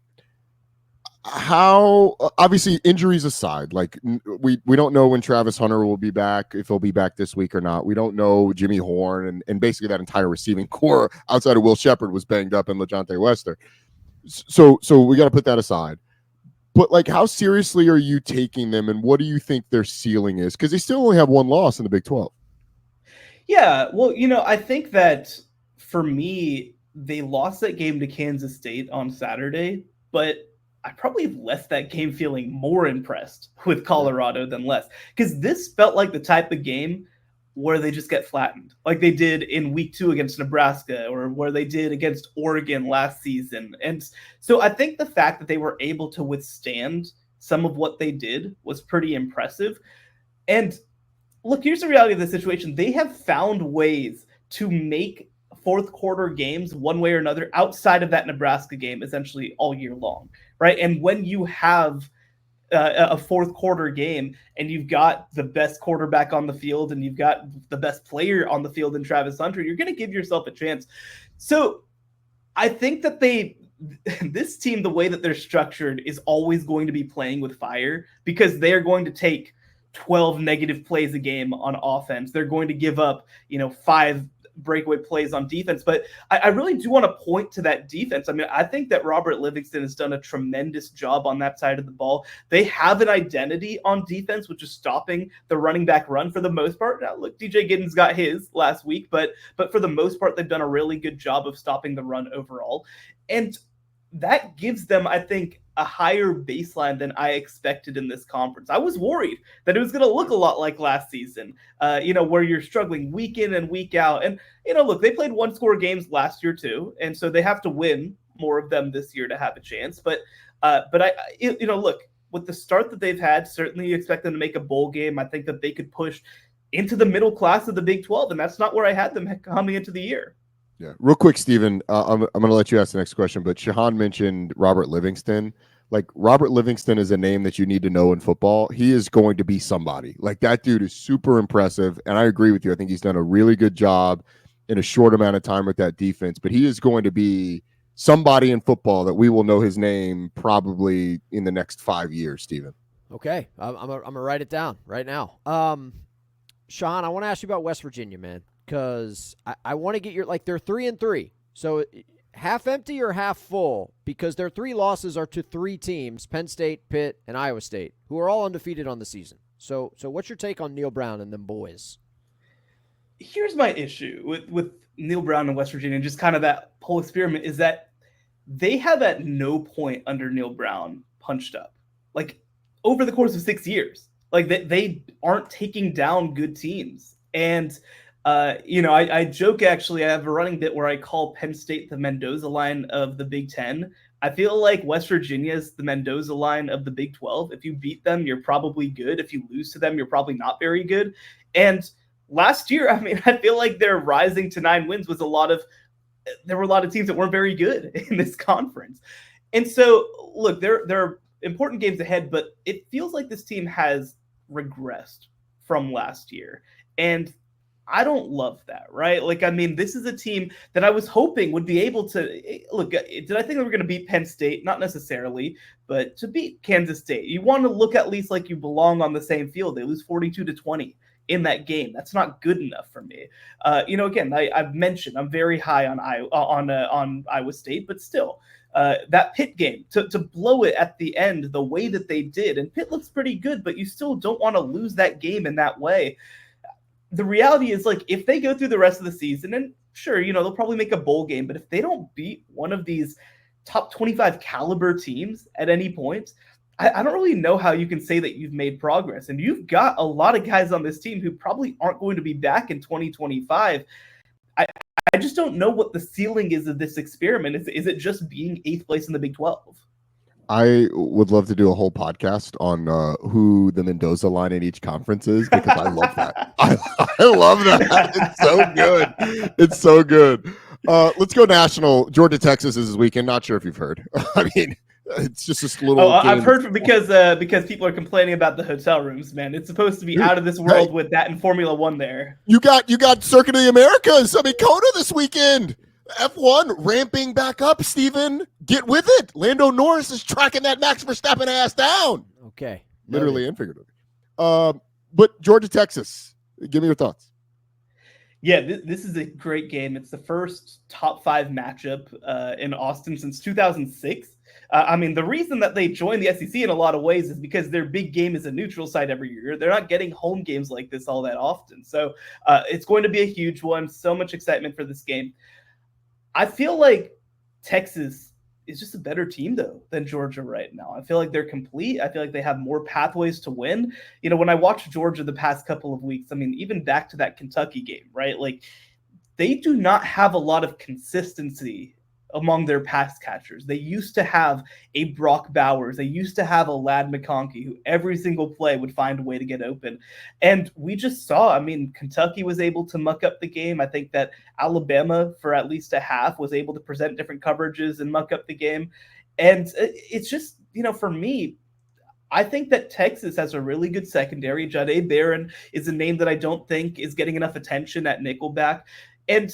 How, obviously, injuries aside, like we don't know when Travis Hunter will be back, if he'll be back this week or not. We don't know Jimmy Horn, and basically that entire receiving core outside of Will Shepard was banged up in LeJontay Wester. So we got to put that aside. But like, how seriously are you taking them, and what do you think their ceiling is? Because they still only have one loss in the Big 12. Yeah, well, I think that for me, they lost that game to Kansas State on Saturday, but I probably left that game feeling more impressed with Colorado than less, because this felt like the type of game where they just get flattened, like they did in week 2 against Nebraska, or where they did against Oregon last season. And so I think the fact that they were able to withstand some of what they did was pretty impressive. And look, here's the reality of the situation. They have found ways to make fourth quarter games one way or another outside of that Nebraska game essentially all year long, right? And when you have a fourth quarter game and you've got the best quarterback on the field and you've got the best player on the field in Travis Hunter, you're going to give yourself a chance. So I think that this team, the way that they're structured, is always going to be playing with fire, because they're going to take 12 negative plays a game on offense. They're going to give up, 5 breakaway plays on defense. But I really do want to point to that defense. I mean, I think that Robert Livingston has done a tremendous job on that side of the ball. They have an identity on defense, which is stopping the running back run for the most part. Now, look, DJ Giddens got his last week, but for the most part, they've done a really good job of stopping the run overall. And that gives them, I think, a higher baseline than I expected in this conference. I was worried that it was going to look a lot like last season, where you're struggling week in and week out. And, look, they played 1-score games last year too, and so they have to win more of them this year to have a chance. But look, with the start that they've had, certainly you expect them to make a bowl game. I think that they could push into the middle class of the Big 12, and that's not where I had them coming into the year. Yeah. Real quick, Steven, I'm going to let you ask the next question, but Shehan mentioned Robert Livingston. Like, Robert Livingston is a name that you need to know in football. He is going to be somebody. Like, that dude is super impressive, and I agree with you. I think he's done a really good job in a short amount of time with that defense, but he is going to be somebody in football that we will know his name probably in the next 5 years, Steven. Okay. I'm going to write it down right now. Sean, I want to ask you about West Virginia, man, because I want to get your, like, they're 3-3. So half empty or half full, because their 3 losses are to 3 teams, Penn State, Pitt, and Iowa State, who are all undefeated on the season. So what's your take on Neil Brown and them boys? Here's my issue with Neil Brown and West Virginia, just kind of that whole experiment, is that they have at no point under Neil Brown punched up. Like, over the course of 6 years, like they aren't taking down good teams. And I joke, actually, I have a running bit where I call Penn State the Mendoza line of the Big Ten. I feel like West Virginia is the Mendoza line of the Big 12. If you beat them, you're probably good. If you lose to them, you're probably not very good. And last year, I mean, I feel like their rising to 9 wins was there were a lot of teams that weren't very good in this conference. And so, look, there are important games ahead, but it feels like this team has regressed from last year. And I don't love that, right? Like, I mean, this is a team that I was hoping would be able to look. Did I think they were going to beat Penn State? Not necessarily, but to beat Kansas State, you want to look at least like you belong on the same field. They lose 42-20 in that game. That's not good enough for me. Again, I've mentioned I'm very high on Iowa State, but still, that Pitt game to blow it at the end the way that they did, and Pitt looks pretty good, but you still don't want to lose that game in that way. The reality is, like, if they go through the rest of the season, and sure, they'll probably make a bowl game, but if they don't beat one of these top 25 caliber teams at any point, I don't really know how you can say that you've made progress. And you've got a lot of guys on this team who probably aren't going to be back in 2025. I just don't know what the ceiling is of this experiment. Is it just being 8th place in the Big 12? I would love to do a whole podcast on who the Mendoza line in each conference is because I love that. I love that. It's so good. It's so good. Let's go national. Georgia, Texas is this weekend. Not sure if you've heard. I mean, it's just this little. I've heard because people are complaining about the hotel rooms. Man, it's supposed to be out of this world with that in Formula One. There, you got Circuit of the Americas. I mean, Coda this weekend. F1 ramping back up, Steven. Get with it. Lando Norris is tracking that Max Verstappen ass down. Okay. Literally and figuratively. But Georgia, Texas, give me your thoughts. Yeah, this is a great game. It's the first top 5 matchup in Austin since 2006. I mean, the reason that they joined the SEC in a lot of ways is because their big game is a neutral site every year. They're not getting home games like this all that often. So it's going to be a huge one. So much excitement for this game. I feel like Texas is just a better team, though, than Georgia right now. I feel like they're complete. I feel like they have more pathways to win. You know, when I watched Georgia the past couple of weeks, I mean, even back to that Kentucky game, right? Like, they do not have a lot of consistency among their pass catchers. They used to have a Brock Bowers. They used to have a Ladd McConkey who every single play would find a way to get open. And we just saw, I mean, Kentucky was able to muck up the game. I think that Alabama, for at least a half, was able to present different coverages and muck up the game. And it's just, you know, for me, I think that Texas has a really good secondary. Jahdae Barron is a name that I don't think is getting enough attention at nickelback. And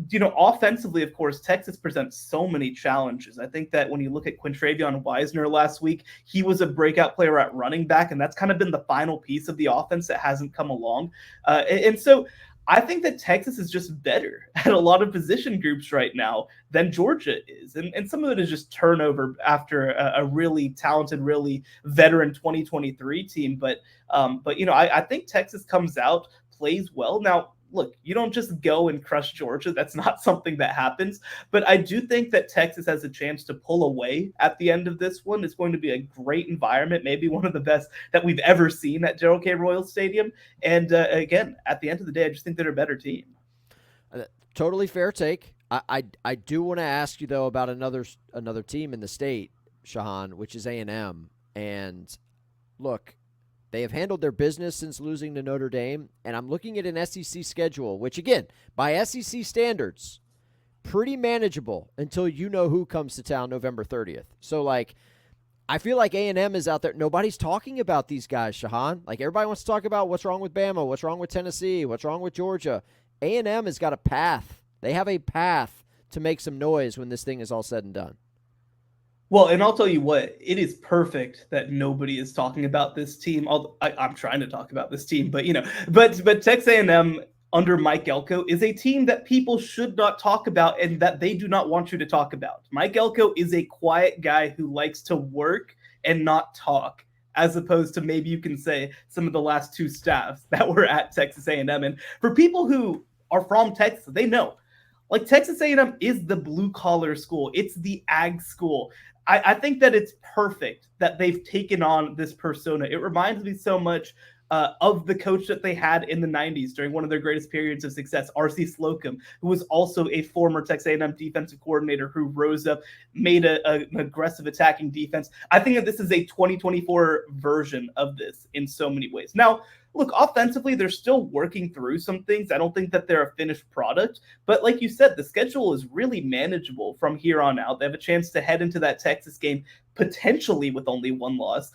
you know, offensively, of course, Texas presents so many challenges. I think that when you look at Quintravion Wisner last week, he was a breakout player at running back, and that's kind of been the final piece of the offense that hasn't come along. And so I think that Texas is just better at a lot of position groups right now than Georgia is. And some of it is just turnover after a really talented, really veteran 2023 team. But you know, I think Texas comes out, plays well. Now, look, you don't just go and crush Georgia. That's not something that happens. But I do think that Texas has a chance to pull away at the end of this one. It's going to be a great environment, maybe one of the best that we've ever seen at Gerald K. Royal Stadium. And again, at the end of the day, I just think they're a better team. Totally fair take. I do want to ask you, though, about another team in the state, Shehan, which is A&M. And look, they have handled their business since losing to Notre Dame, and I'm looking at an SEC schedule, which, again, by SEC standards, pretty manageable until you know who comes to town November 30th. So, like, I feel like A&M is out there. Nobody's talking about these guys, Shehan. Like, everybody wants to talk about what's wrong with Bama, what's wrong with Tennessee, what's wrong with Georgia. A&M has got a path. They have a path to make some noise when this thing is all said and done. Well, and I'll tell you what, it is perfect that nobody is talking about this team. I'm trying to talk about this team, but you know, but Texas A&M under Mike Elko is a team that people should not talk about and that they do not want you to talk about. Mike Elko is a quiet guy who likes to work and not talk, as opposed to maybe you can say some of the last two staffs that were at Texas A&M. And for people who are from Texas, they know, like, Texas A&M is the blue-collar school. It's the ag school. I think that it's perfect that they've taken on this persona. It reminds me so much of the coach that they had in the 90s during one of their greatest periods of success, R.C. Slocum, who was also a former Texas A&M defensive coordinator who rose up, made an aggressive attacking defense. I think that this is a 2024 version of this in so many ways. Now, look, offensively, they're still working through some things. I don't think that they're a finished product. But like you said, the schedule is really manageable from here on out. They have a chance to head into that Texas game potentially with only one loss.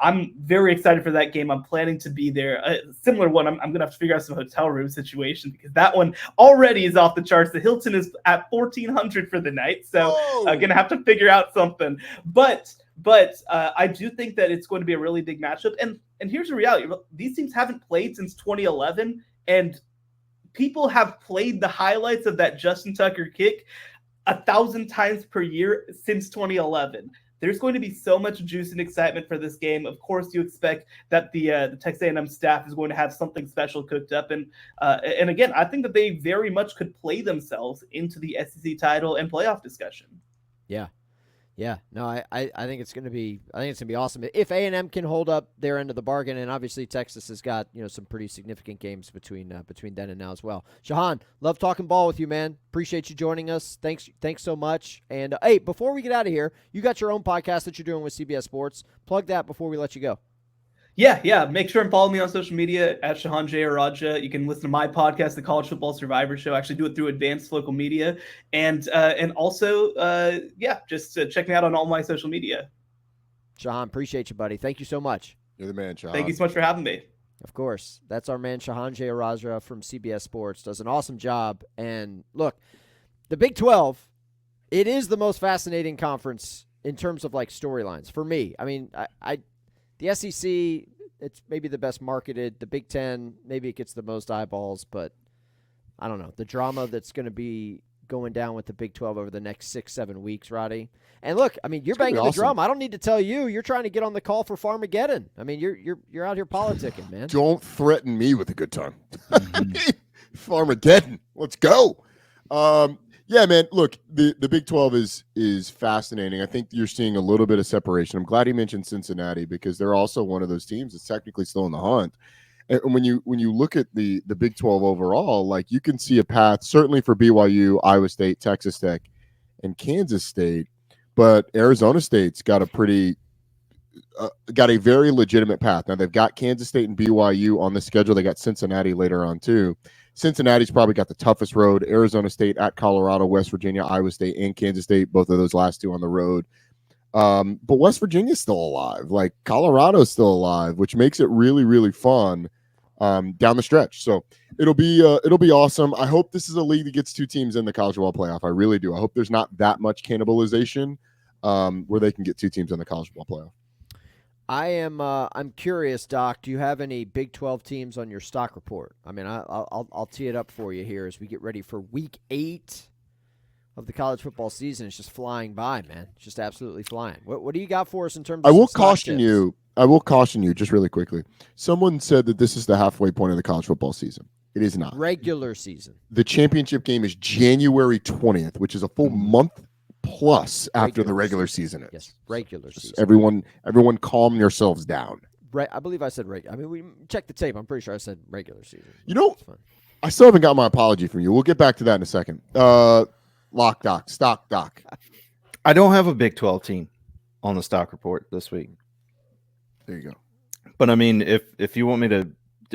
I'm very excited for that game. I'm planning to be there. A similar one, I'm going to have to figure out some hotel room situation because that one already is off the charts. The Hilton is at $1,400 for the night. So I'm going to have to figure out something. But I do think that it's going to be a really big matchup. And here's the reality. These teams haven't played since 2011, and people have played the highlights of that Justin Tucker kick 1,000 times per year since 2011. There's going to be so much juice and excitement for this game. Of course, you expect that the Texas A&M staff is going to have something special cooked up. And again, I think that they very much could play themselves into the SEC title and playoff discussion. Yeah. Yeah, no, I think it's gonna be awesome if A&M can hold up their end of the bargain, and obviously Texas has got some pretty significant games between then and now as well. Shehan, love talking ball with you, man. Appreciate you joining us. Thanks so much. And hey, before we get out of here, you got your own podcast that you're doing with CBS Sports. Plug that before we let you go. Yeah. Make sure and follow me on social media at Shehan Jeyarajah. You can listen to my podcast, The College Football Survivor Show. I actually do it through Advanced Local Media, and also just check me out on all my social media. Shehan, appreciate you, buddy. Thank you so much. You're the man, Shehan. Thank you so much for having me. Of course, that's our man Shehan Jeyarajah from CBS Sports. Does an awesome job. And look, the Big 12, it is the most fascinating conference in terms of like storylines for me. I mean, the SEC, it's maybe the best marketed. The Big Ten, maybe it gets the most eyeballs, but I don't know. The drama that's going to be going down with the Big 12 over the next 6-7 weeks, Roddy. And look, I mean, you're banging the drum. I don't need to tell you. You're trying to get on the call for Farmageddon. I mean, you're out here politicking, man. Don't threaten me with a good time. Farmageddon. Let's go. Yeah, man. Look, the Big 12 is fascinating. I think you're seeing a little bit of separation. I'm glad he mentioned Cincinnati because they're also one of those teams that's technically still in the hunt. And when you look at the Big 12 overall, like you can see a path certainly for BYU, Iowa State, Texas Tech, and Kansas State, but Arizona State's got a very legitimate path. Now they've got Kansas State and BYU on the schedule. They got Cincinnati later on too. Cincinnati's probably got the toughest road. Arizona State at Colorado, West Virginia, Iowa State, and Kansas State, both of those last two on the road. But West Virginia's still alive. Like Colorado's still alive, which makes it really, really fun down the stretch. So it'll be awesome. I hope this is a league that gets two teams in the college football playoff. I really do. I hope there's not that much cannibalization where they can get two teams in the college football playoff. I'm curious, Doc. Do you have any Big 12 teams on your stock report? I mean, I'll tee it up for you here as we get ready for Week 8 of the college football season. It's just flying by, man. It's just absolutely flying. What do you got for us in terms of? I will caution you just really quickly. Someone said that this is the halfway point of the college football season. It is not. Regular season. The championship game is January 20th, which is a full month plus after the regular season is. Yes, regular season. Everyone calm yourselves down. Right, I believe I said regular. I mean, we checked the tape. I'm pretty sure I said regular season. I still haven't got my apology from you. We'll get back to that in a second. Stock doc. I don't have a Big 12 team on the stock report this week. There you go. But I mean, if you want me to,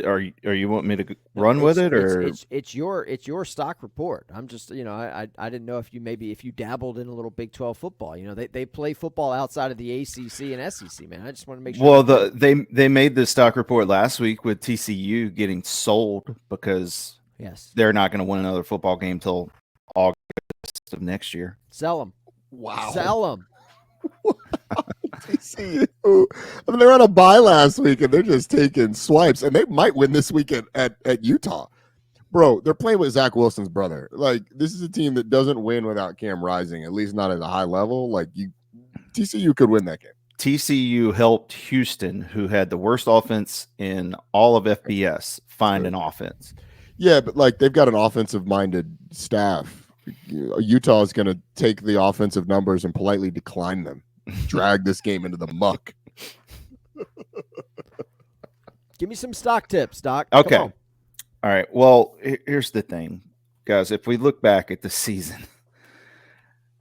or you want me to run with it, or it's your stock report. I'm just I didn't know if you dabbled in a little Big 12 football. They play football outside of the ACC and SEC. Man, I just want to make sure. Well, they made the stock report last week with TCU getting sold because they're not going to win another football game till August of next year. Sell them. Wow. Sell them. TCU. I mean, they're on a bye last week, and they're just taking swipes, and they might win this week at Utah. Bro, they're playing with Zach Wilson's brother. Like, this is a team that doesn't win without Cam Rising, at least not at a high level. Like, TCU could win that game. TCU helped Houston, who had the worst offense in all of FBS, find an offense. Yeah, but, like, they've got an offensive-minded staff. Utah is going to take the offensive numbers and politely decline them. Drag this game into the muck. Give me some stock tips, Doc. Okay. All right. Well, here's the thing, guys. If we look back at the season,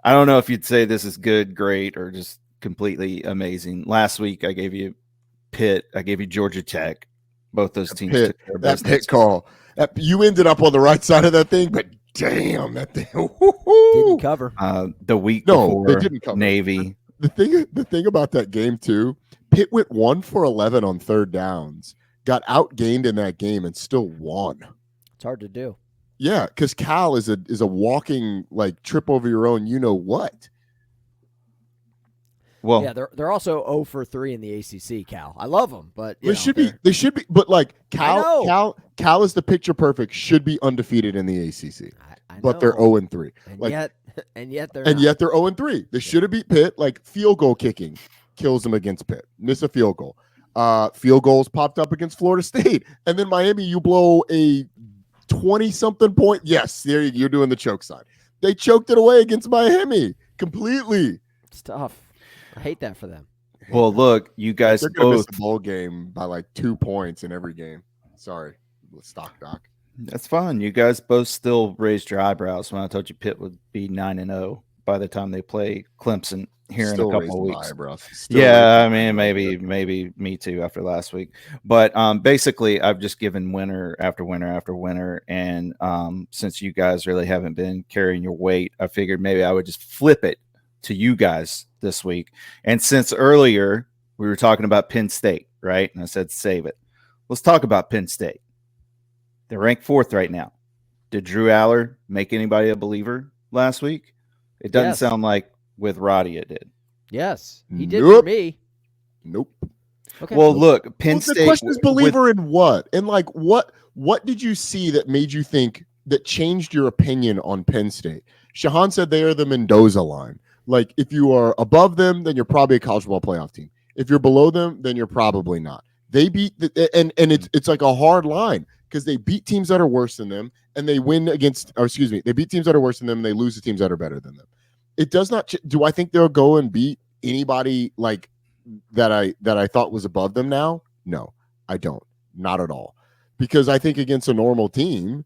I don't know if you'd say this is good, great, or just completely amazing. Last week, I gave you Pitt. I gave you Georgia Tech. Both those teams took their best. That Pitt call. You ended up on the right side of that thing, but damn, that thing didn't cover. The week before, they didn't cover. Navy. The thing about that game too, Pitt went 1 for 11 on third downs, got outgained in that game, and still won. It's hard to do. Yeah, because Cal is a walking like trip over your own. You know what? Well, yeah, they're also 0 for 3 in the ACC. Cal, I love them, but they should be. But like Cal is the picture perfect. Should be undefeated in the ACC. But they're 0-3. And yet they're 0-3. They should have beat Pitt. Like field goal kicking kills them against Pitt. Miss a field goal. Field goals popped up against Florida State, and then Miami. You blow a 20-something point. Yes, there you're doing the choke sign. They choked it away against Miami completely. It's tough. I hate that for them. Well, look, you guys They're going to miss both. the bowl game by like 2 points in every game. Sorry, stock doc. That's fine. You guys both still raised your eyebrows when I told you Pitt would be 9-0 by the time they play Clemson here Still in a couple raising of my weeks. eyebrows. Still Yeah, I raising my mean, eyebrows. maybe me too after last week. But basically, I've just given winner after winner after winner, and since you guys really haven't been carrying your weight, I figured maybe I would just flip it to you guys this week. And since earlier we were talking about Penn State, right? And I said save it. Let's talk about Penn State. They're ranked 4th right now. Did Drew Aller make anybody a believer last week? It doesn't Yes. sound like with Roddy it did. Yes, he did Nope. for me. Nope. Okay. Well, look, Penn Well, State. the question is with- believer in what? And like what did you see that made you think that changed your opinion on Penn State? Shehan said they are the Mendoza line. Like if you are above them, then you're probably a college football playoff team. If you're below them, then you're probably not. They beat and it's like a hard line because they beat teams that are worse than them and they win against, or excuse me, they beat teams that are worse than them and they lose to teams that are better than them. It does not. Do I think they'll go and beat anybody like that I thought was above them now? No, I don't. Not at all. Because I think against a normal team,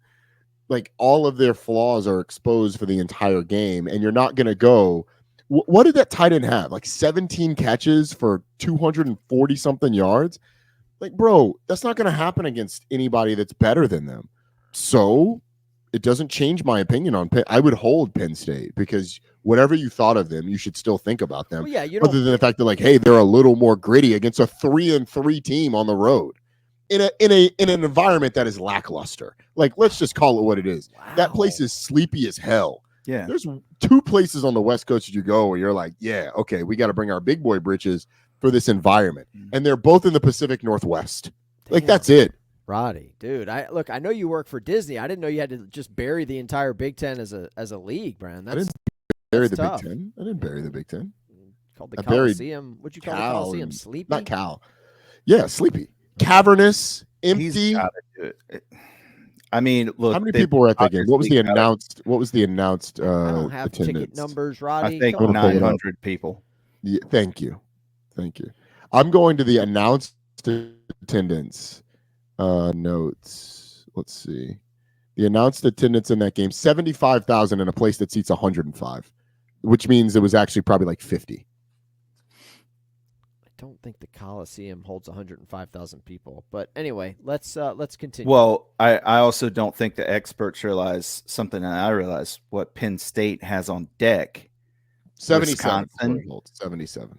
like all of their flaws are exposed for the entire game, and you're not going to go. What did that tight end have? Like 17 catches for 240 something yards. Like, bro, that's not going to happen against anybody that's better than them. So it doesn't change my opinion on Penn. I would hold Penn State because whatever you thought of them, you should still think about them. Well, yeah, you Other don't. than the fact that, like, hey, they're a little more gritty against a 3-3 team on the road in an environment that is lackluster. Like, let's just call it what it is. That place is sleepy as hell. yeah. There's 2 places on the West Coast that you go where you're like, yeah, okay, we got to bring our big boy britches for this environment, and they're both in the Pacific Northwest. Like, Damn. that's it. Roddy, dude. I know you work for Disney. I didn't know you had to just bury the entire Big Ten as a league, Brian. That's didn't Bury that's the tough. Big Ten. I didn't bury the Big Ten. Called the I buried Coliseum. What'd you call the Cal Coliseum? and- Sleepy. Not Cal. Yeah, sleepy, cavernous, empty. He's gotta do it. I mean, look. How many people were at that game? What was the obviously gotta- announced? What was the announced I don't have ticket attendance? numbers, I Roddy. think Come on. I'll pull it up. 900 people. Yeah, thank you. I'm going to the announced attendance notes. Let's see. The announced attendance in that game, 75,000 in a place that seats 105, which means it was actually probably like 50. I don't think the Coliseum holds 105,000 people. But anyway, let's continue. Well, I also don't think the experts realize something that I realize what Penn State has on deck. 77. Wisconsin. 77.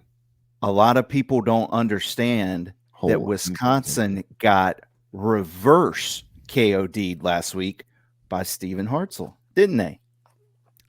A lot of people don't understand Hold that on. Wisconsin got reverse KOD'd last week by Stephen Hartzell, didn't they?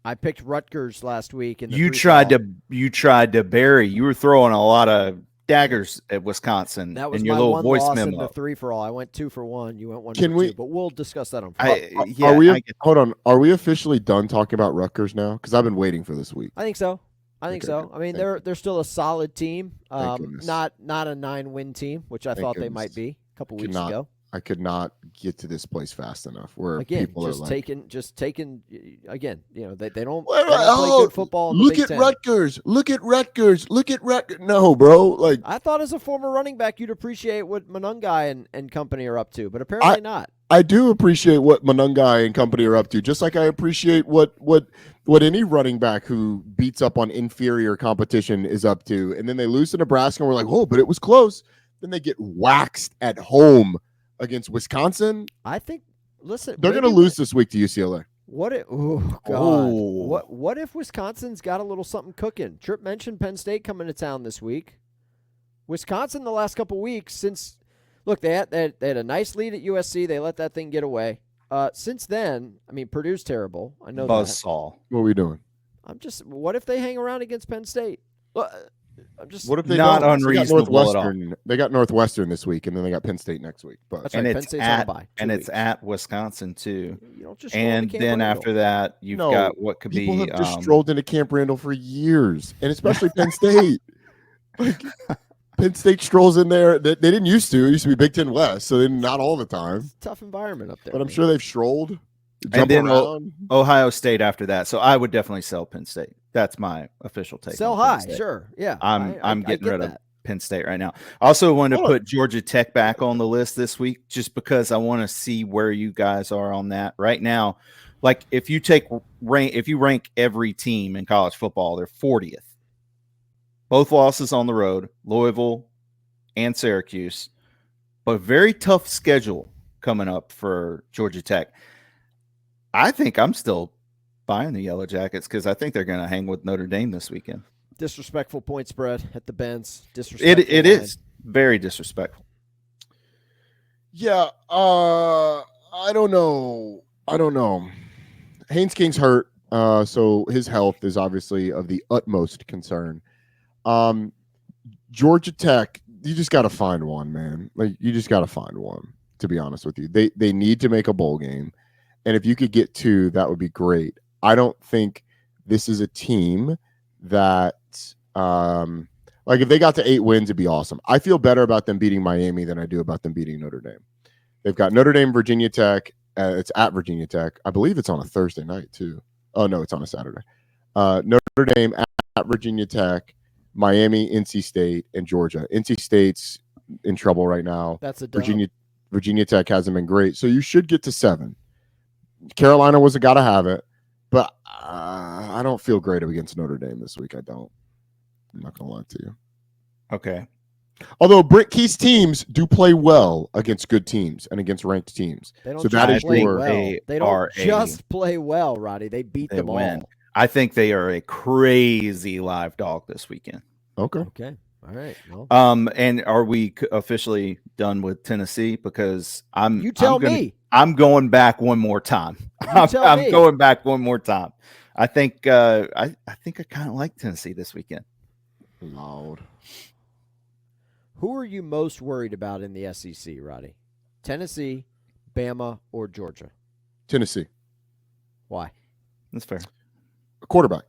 I picked Rutgers last week, and You tried to bury. You were throwing a lot of daggers at Wisconsin That was in your my little one voice loss in memo. the 3-for-all. I went 2-for-1. You went 1 Can for we- 2. But we'll discuss that on Friday. Are we? I get- Hold on. Are we officially done talking about Rutgers now? Because I've been waiting for this week. I think so. I think Okay, so. good. I mean, Thank they're still a solid team. goodness. Not a 9-win team, which I Thank thought they goodness. might be a couple weeks Cannot ago. I could not get to this place fast enough. Where Again, people just are like, taking. Again, they don't. They don't Well, play good football. In the look Big at Ten. Rutgers. Look at Rutgers. Look at Rutgers. No, bro. Like, I thought as a former running back, you'd appreciate what Monungai and company are up to, but apparently not. I do appreciate what Monungai and company are up to, just like I appreciate what any running back who beats up on inferior competition is up to. And then they lose to Nebraska, and we're like, oh, but it was close. Then they get waxed at home against Wisconsin. I think. Listen, They're going to maybe- lose this week to UCLA. What if? Oh God! Oh. What if Wisconsin's got a little something cooking? Tripp mentioned Penn State coming to town this week. Wisconsin the last couple weeks since. Look, they had a nice lead at USC. They let that thing get away. Since then, I mean, Purdue's terrible. I know that. Buzzsaw. What are we doing? I'm just. What if they hang around against Penn State? I'm just. What if they Not don't? They got unreasonable at all. Northwestern. They got Northwestern this week, and then they got Penn State next week. But That's And right. Penn it's State's on a at bye. 2 and weeks. it's at Wisconsin too. You don't just roll into And Camp then Randall. after that, you've No, got what could people be have just strolled into Camp Randall for years, and especially Penn State. Like, Penn State strolls in there. They didn't used to. It used to be Big Ten West, so not all the time. It's a tough environment up there. But I'm man. sure they've strolled. Jump then around. Ohio State after that. So I would definitely sell Penn State. That's my official take. Sell on Penn high, State. sure. Yeah. I'm getting rid of that. Penn State right now. I also want to Hold on. put Georgia Tech back on the list this week just because I want to see where you guys are on that right now. Like if you rank every team in college football, they're 40th. Both losses on the road, Louisville and Syracuse, but very tough schedule coming up for Georgia Tech. I think I'm still buying the Yellow Jackets because I think they're going to hang with Notre Dame this weekend. Disrespectful point spread at the Benz. Disrespectful. It is very disrespectful. Yeah, I don't know. Haynes King's hurt, so his health is obviously of the utmost concern. Georgia Tech, you just got to find one, man. Like you just got to find one. To be honest with you, they need to make a bowl game, and if you could get two, that would be great. I don't think this is a team that, like if they got to 8 wins, it'd be awesome. I feel better about them beating Miami than I do about them beating Notre Dame. They've got Notre Dame, Virginia Tech. It's at Virginia Tech. I believe it's on a Thursday night too. Oh no, it's on a Saturday. Notre Dame at Virginia Tech, Miami, NC State, and Georgia. NC State's in trouble right now. That's a dub. Virginia Tech hasn't been great, so you should get to 7. Carolina was a gotta have it, but I don't feel great against Notre Dame this week. I don't. I'm not gonna lie to you. Okay. Although Britt Key's teams do play well against good teams and against ranked teams, They don't so that is play your. well. They don't just play well, Roddy. They beat them win. all. I think they are a crazy live dog this weekend. Okay. Okay. All right. Well, And are we officially done with Tennessee? Because you tell me. I'm going back one more time. I'm going back one more time. I think I kind of like Tennessee this weekend. Loud. Who are you most worried about in the SEC, Roddy? Tennessee, Bama, or Georgia? Tennessee. Why? That's fair. A quarterback.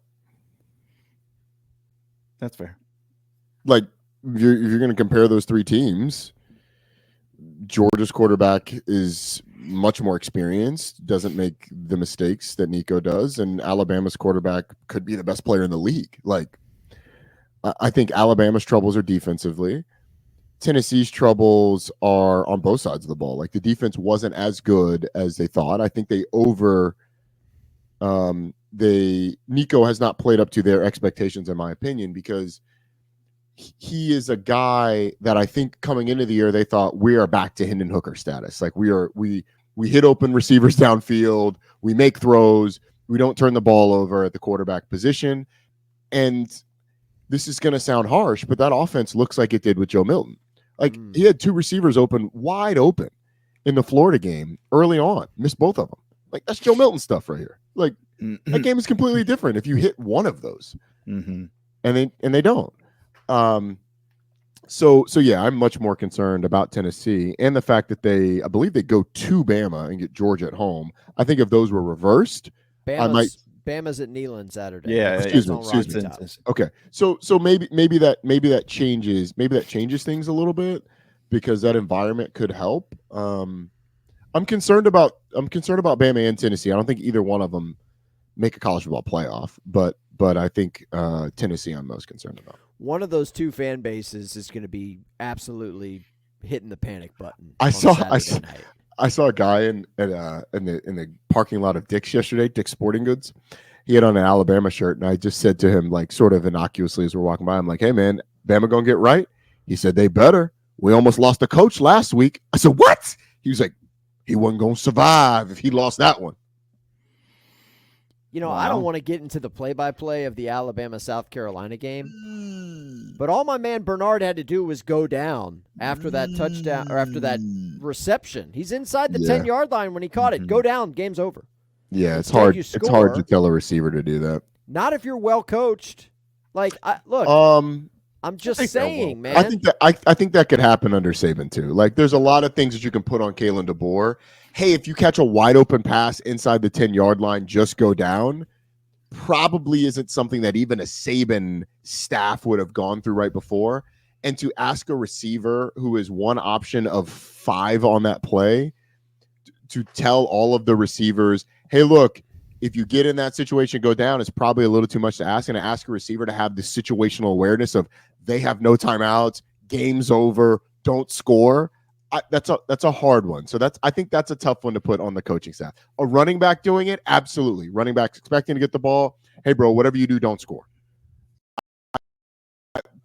That's fair. Like if you're going to compare those 3 teams, Georgia's quarterback is much more experienced, doesn't make the mistakes that Nico does, and Alabama's quarterback could be the best player in the league. Like I think Alabama's troubles are defensively. Tennessee's troubles are on both sides of the ball. Like the defense wasn't as good as they thought. I think Nico has not played up to their expectations, in my opinion, because he is a guy that I think coming into the year they thought we are back to Hendon Hooker status. Like we hit open receivers downfield, we make throws, we don't turn the ball over at the quarterback position. And this is going to sound harsh, but that offense looks like it did with Joe Milton. Like he had 2 receivers wide open in the Florida game early on, missed both of them. Like that's Joe Milton stuff right here. Like that game is completely different if you hit one of those, and they don't. So yeah, I'm much more concerned about Tennessee and the fact that I believe they go to Bama and get Georgia at home. I think if those were reversed, Bama's at Neyland Saturday. Yeah, excuse me. Okay, so maybe that changes things a little bit because that environment could help. I'm concerned about Bama and Tennessee. I don't think either one of them make a college football playoff, but I think Tennessee I'm most concerned about. One of those 2 fan bases is going to be absolutely hitting the panic button. I saw a guy in the parking lot of Dick's yesterday, Dick's Sporting Goods. He had on an Alabama shirt, and I just said to him, like sort of innocuously as we're walking by, I'm like, "Hey man, Bama gonna get right?" He said, "They better. We almost lost a coach last week." I said, "What?" He was like, "He wasn't gonna survive if he lost that one." You know, wow. I don't want to get into the play-by-play of the Alabama-South Carolina game, but all my man Bernard had to do was go down after that touchdown or after that reception. He's inside the 10-yard line when he caught it. Go down, game's over. Yeah, it's hard. It's hard to tell a receiver to do that. Not if you're well coached. Like, I'm just saying, man. I think that could happen under Saban too. Like, there's a lot of things that you can put on Kalen DeBoer. Hey, if you catch a wide open pass inside the 10-yard line, just go down. Probably isn't something that even a Saban staff would have gone through right before. And to ask a receiver who is one option of 5 on that play to tell all of the receivers, hey, look, if you get in that situation, go down, it's probably a little too much to ask. And to ask a receiver to have the situational awareness of they have no timeouts, game's over, don't score. That's a hard one. So I think that's a tough one to put on the coaching staff. A running back doing it, absolutely. Running back expecting to get the ball. Hey, bro, whatever you do, don't score.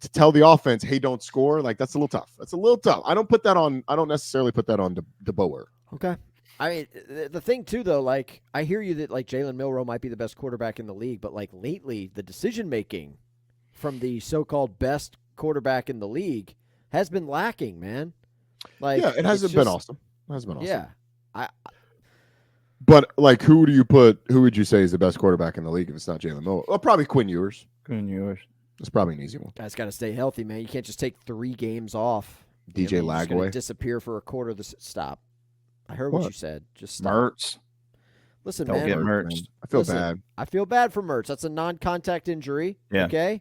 To tell the offense, hey, don't score, like that's a little tough. That's a little tough. I don't necessarily put that on DeBoer. Okay. I mean, the thing too, though, like I hear you that like Jalen Milroe might be the best quarterback in the league, but like lately, the decision making from the so-called best quarterback in the league has been lacking, man. Like, yeah, it hasn't been awesome. It hasn't been awesome. Yeah, But like, who would you say is the best quarterback in the league if it's not Jalen Milroe? Well, probably Quinn Ewers. That's probably an easy one. Guys got to stay healthy, man. You can't just take 3 games off. DJ Lagway disappear for a quarter of the stop. I heard what you said. Just stop. Mertz. Listen, Don't man. get Mertz. I feel bad. I feel bad for Mertz. That's a non-contact injury. Yeah. Okay.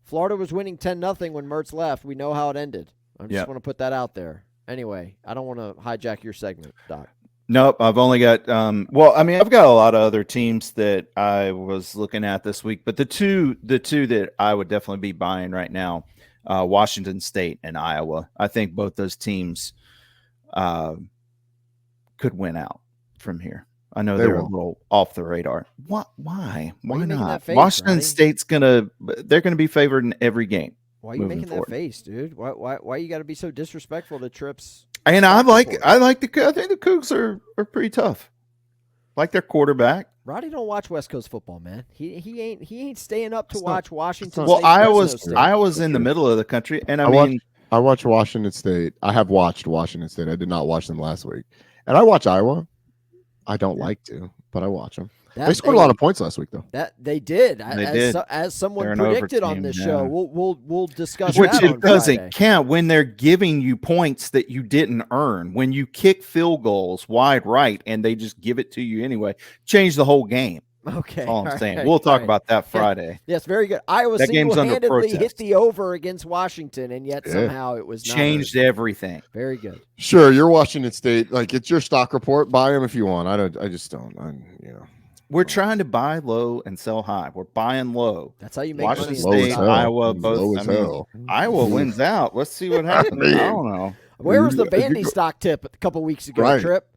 Florida was winning 10-0 when Mertz left. We know how it ended. I just want to put that out there. Anyway, I don't want to hijack your segment, Doc. Nope, I've only got I've got a lot of other teams that I was looking at this week, but the two that I would definitely be buying right now, Washington State and Iowa. I think both those teams could win out from here. I know they're a little off the radar. What? Why? Why not? Washington State's they're gonna be favored in every game. Why are you making that face, dude? Why you got to be so disrespectful to Tripp's? And I think the Cougs are pretty tough. Like their quarterback. Roddy don't watch West Coast football, man. He ain't staying up to watch Washington. Well, Iowa's in the middle of the country, and I watch Washington State. I have watched Washington State. I did not watch them last week, and I watch Iowa. I don't like to, but I watch them. They scored a lot of points last week, though. That they did. As someone predicted on this show. We'll discuss that. Which it doesn't count when they're giving you points that you didn't earn. When you kick field goals wide right and they just give it to you anyway, change the whole game. Okay, that's all I'm saying. We'll talk about that Friday. Yes, very good. Iowa single-handedly hit the over against Washington, and yet somehow it was not changed everything. Very good. Sure, you're Washington State. Like, it's your stock report. Buy them if you want. I just don't. We're trying to buy low and sell high. We're buying low. That's how you make Washington money. State, Iowa, both. Iowa wins out. Let's see what happens. I don't know. Where was the Vandy stock tip a couple weeks ago, Trip?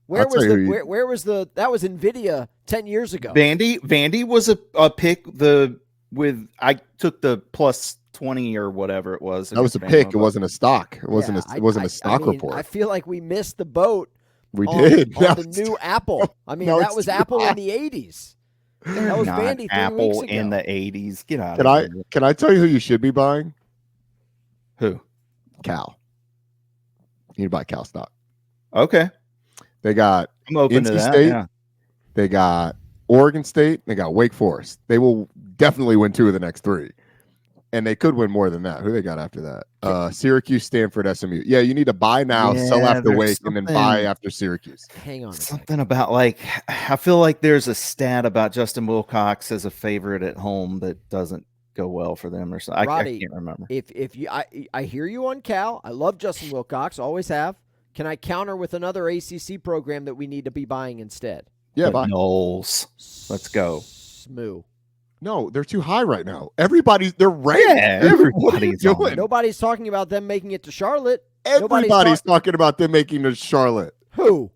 Where was that was NVIDIA 10 years ago. Vandy was a pick I took the plus 20 or whatever it was. That was a pick. It wasn't a stock. It wasn't a stock report. I feel like we missed the boat. We did. On the new Apple. I mean, that was Apple in the 80s. That was Vandy 3 Apple weeks ago. in the 80s. Get out of here. Can I tell you who you should be buying? Who? Cal. You need to buy Cal stock. Okay. They got NC State. Yeah. They got Oregon State. They got Wake Forest. They will definitely win 2 of the next 3. And they could win more than that. Who they got after that? Syracuse, Stanford, SMU. Yeah, you need to buy now, sell after Wake, and then buy after Syracuse. Hang on. Something about I feel like there's a stat about Justin Wilcox as a favorite at home that doesn't go well for them or something. Roddy, I can't remember. If you, I hear you on Cal. I love Justin Wilcox. Always have. Can I counter with another ACC program that we need to be buying instead? Yeah, buy Knowles. Let's go. Smoo. No, they're too high right now. They're ranked. Yeah, everybody's doing. Nobody's talking about them making it to Charlotte. Everybody's talking about them making it to Charlotte. Who?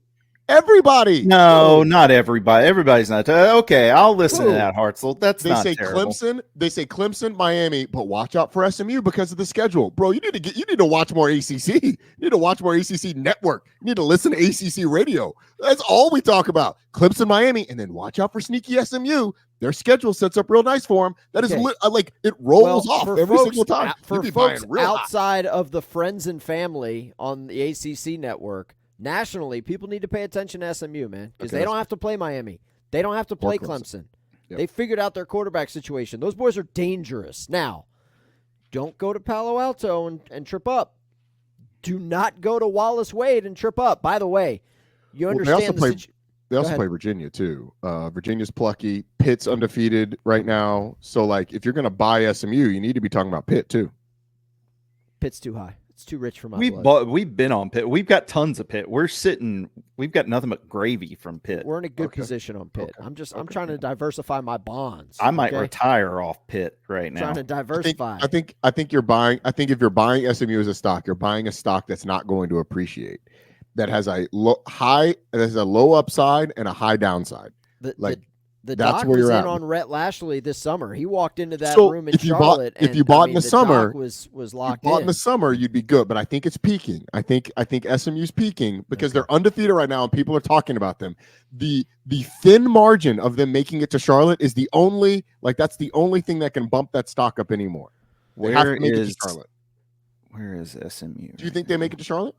Everybody. No, not everybody. Everybody's not. Okay, I'll listen to that, Hartzell. They say terrible. Clemson. They say Clemson, Miami, but watch out for SMU because of the schedule, bro. You need to watch more ACC. You need to watch more ACC network. You need to listen to ACC radio. That's all we talk about. Clemson, Miami, and then watch out for sneaky SMU. Their schedule sets up real nice for them. That is it rolls off every single time. For folks outside of the friends and family on the ACC network, nationally, people need to pay attention to SMU, man, because they don't have to play Miami. They don't have to play Clemson. Yep. They figured out their quarterback situation. Those boys are dangerous. Now, don't go to Palo Alto and trip up. Do not go to Wallace Wade and trip up. By the way, you understand They also play Virginia, too. Virginia's plucky. Pitt's undefeated right now. So, if you're going to buy SMU, you need to be talking about Pitt, too. Pitt's too high. It's too rich for my blood. We've been on Pitt. We've got tons of Pitt. We've got nothing but gravy from Pitt. We're in a good position on Pitt. Okay. I'm trying to diversify my bonds. I might retire off Pitt right now. Trying to diversify. I think if you're buying SMU as a stock, you're buying a stock that's not going to appreciate. That has a low upside and a high downside. The that's doc where was you're in at. on Rhett Lashley this summer. He walked into that So room in if you Charlotte. if you bought in the summer, doc was locked bought in. in the summer, you'd be good. But I think it's peaking. I think SMU's peaking because they're undefeated right now and people are talking about them. The thin margin of them making it to Charlotte is the only that's the only thing that can bump that stock up anymore. They have to make it to Charlotte. Where is SMU? Do you think they make it to Charlotte?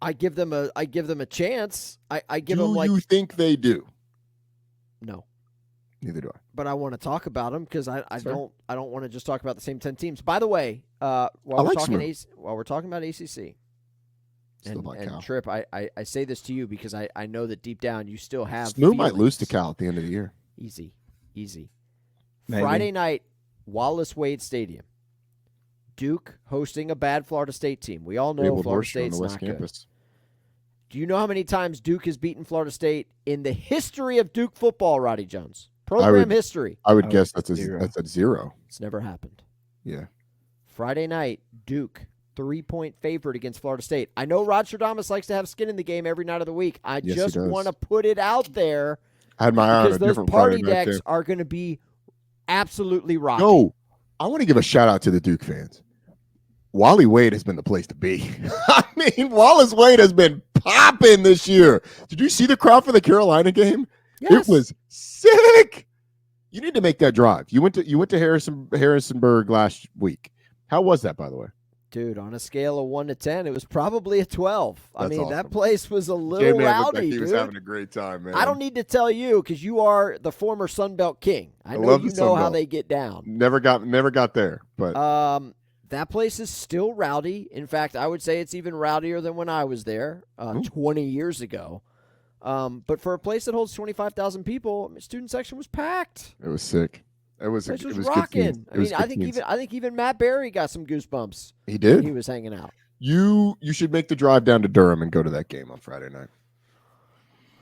I give them a chance. I give them Do you think they do? No. Neither do I. But I want to talk about them because I don't want to just talk about the same 10 teams. By the way, while we're talking about ACC, and Trip, I say this to you because I know that deep down you still have SMU might lose to Cal at the end of the year. Easy. Maybe. Friday night, Wallace Wade Stadium. Duke hosting a bad Florida State team. We all know Florida State's not good. Do you know how many times Duke has beaten Florida State in the history of Duke football, Roddy Jones? Program history. I would guess that's at 0. It's never happened. Yeah. Friday night, Duke, 3-point favorite against Florida State. I know Rodstradamus likes to have skin in the game every night of the week. I just want to put it out there. I had my eye on a different party Friday night decks too. are going to be absolutely rocking. No, I want to give a shout out to the Duke fans. Wally Wade has been the place to be. I mean, Wallace Wade has been popping this year. Did you see the crowd for the Carolina game? Yes. It was sick. You need to make that drive. You went to Harrisonburg last week. How was that, by the way? Dude, on a scale of 1 to 10, it was probably a 12. That's awesome. That place was a little rowdy, he dude. was having a great time, man. I don't need to tell you because you are the former Sun Belt King. I know you know how they get down. Never got there, but that place is still rowdy. In fact, I would say it's even rowdier than when I was there 20 years ago. But for a place that holds 25,000 people, student section was packed. It was sick. It was rocking. I think even Matt Berry got some goosebumps. He did. When he was hanging out. You should make the drive down to Durham and go to that game on Friday night.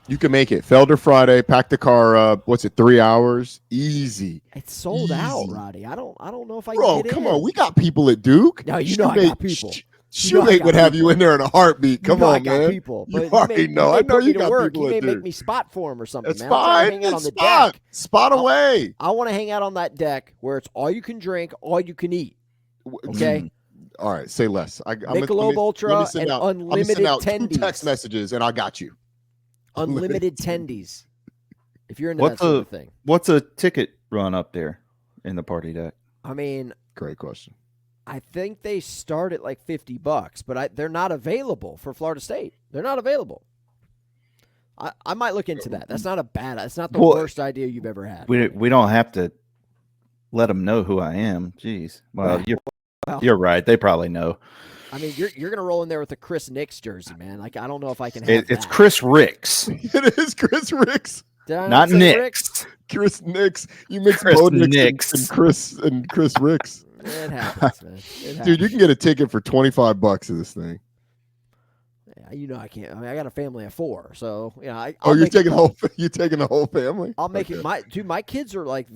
You can make it. Felder Friday, pack the car up. What's it, 3 hours? Easy. It's sold out, Roddy. I don't know if I can get come in. on. We got people at Duke. No, you know I got people. Shoemate would have you in there in a heartbeat. Come on, man. People. You already know. I know you got people You may at make Duke. me spot for him or something, It's man. fine. It's spot. Spot away. I want to hang out on that deck where it's all you can drink, all you can eat. Okay? All right. Say less. Michelob Ultra and unlimited tendies. 2 text messages, and I got you. Unlimited tendies. If you're into that sort of thing. What's a ticket run up there in the party deck? I mean, great question. I think they start at like $50, but they're not available for Florida State. They're not available. I might look into that. That's not that's not the worst idea you've ever had. We don't have to let them know who I am. Jeez. Well, you're right. They probably know. I mean, you're gonna roll in there with a Chris Nix jersey, man. Like I don't know if I can. It's Chris Ricks. It is Chris Ricks. Not Nix. Chris Nix. You mix Bo Nix and Chris Ricks. It happens, man. It happens. Dude, you can get a ticket for $25 of this thing. Yeah, you know I can't. I mean, I got a family of 4, so you're taking the whole family. I'll make it. My kids are like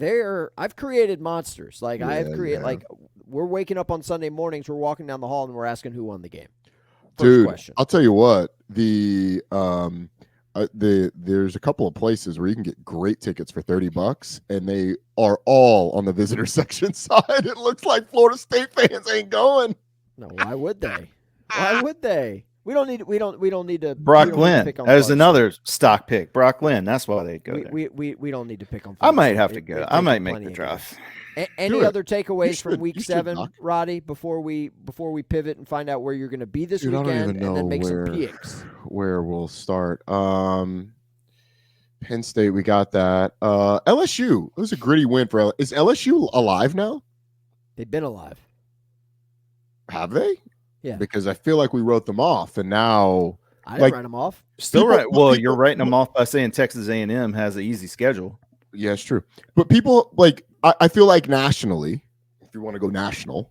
I've created monsters. Like I've created like we're waking up on Sunday mornings. We're walking down the hall and we're asking who won the game. First question. I'll tell you what. There's a couple of places where you can get great tickets for $30, and they are all on the visitor section side. It looks like Florida State fans ain't going. No, why would they? Why would they? We don't need to. Brock Glenn. That is another stock pick. Brock Glenn. That's why they go there. We don't need to pick on. I might have to go. I might make the drive. Any other takeaways from week 7, Roddy, before we pivot and find out where you're going to be this weekend, and then make some picks? Where we'll start. Penn State, we got that. LSU, it was a gritty win for LSU. Is LSU alive now? They've been alive. Have they? Yeah. Because I feel like we wrote them off, and now I didn't write them off. Still right. Well, you're writing them off by saying Texas A&M has an easy schedule. Yeah, it's true. But people I feel like nationally, if you want to go national,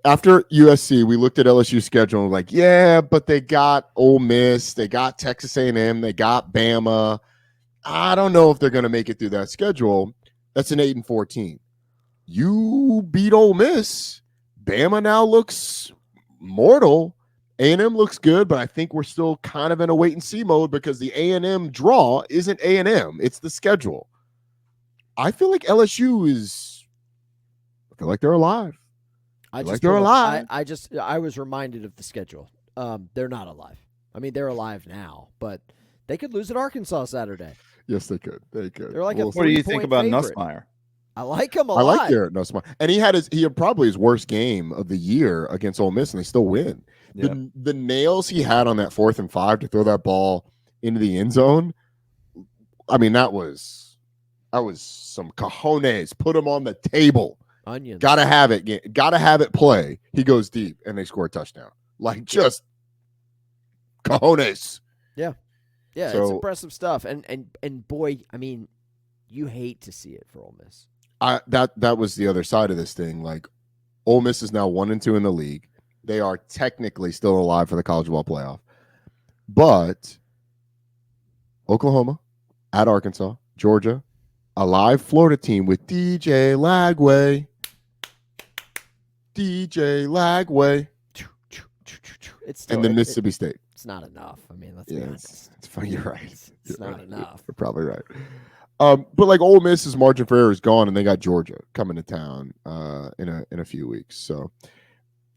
after USC, we looked at LSU's schedule and we're like, yeah, but they got Ole Miss, they got Texas A&M, they got Bama. I don't know if they're going to make it through that schedule. That's an 8-4 team. You beat Ole Miss. Bama now looks mortal. A&M looks good, but I think we're still kind of in a wait-and-see mode because the A&M draw isn't A&M. It's the schedule. I feel like LSU is – I feel like they're alive. I was reminded of the schedule. They're not alive. I mean, they're alive now, but they could lose at Arkansas Saturday. Yes, they could. They're like what do you think about Nussmeier? I like him a lot. I like Garrett Nussmeier. And he had probably his worst game of the year against Ole Miss, and they still win. Yeah. The nails he had on that 4th and 5 to throw that ball into the end zone, I mean, that was some cojones. Put him on the table. Onions. Gotta have it play. He goes deep, and they score a touchdown. Like, just cojones. Yeah. Yeah, so, it's impressive stuff. And boy, I mean, you hate to see it for Ole Miss. That was the other side of this thing. Like, Ole Miss is now 1-2 in the league. They are technically still alive for the college football playoff. But Oklahoma, at Arkansas, Georgia, a live Florida team with DJ Lagway. And then Mississippi State. It's not enough. I mean, let's be honest. It's funny. You're right. It's not enough. You're probably right. But like Ole Miss's margin for error is gone, and they got Georgia coming to town in a few weeks. So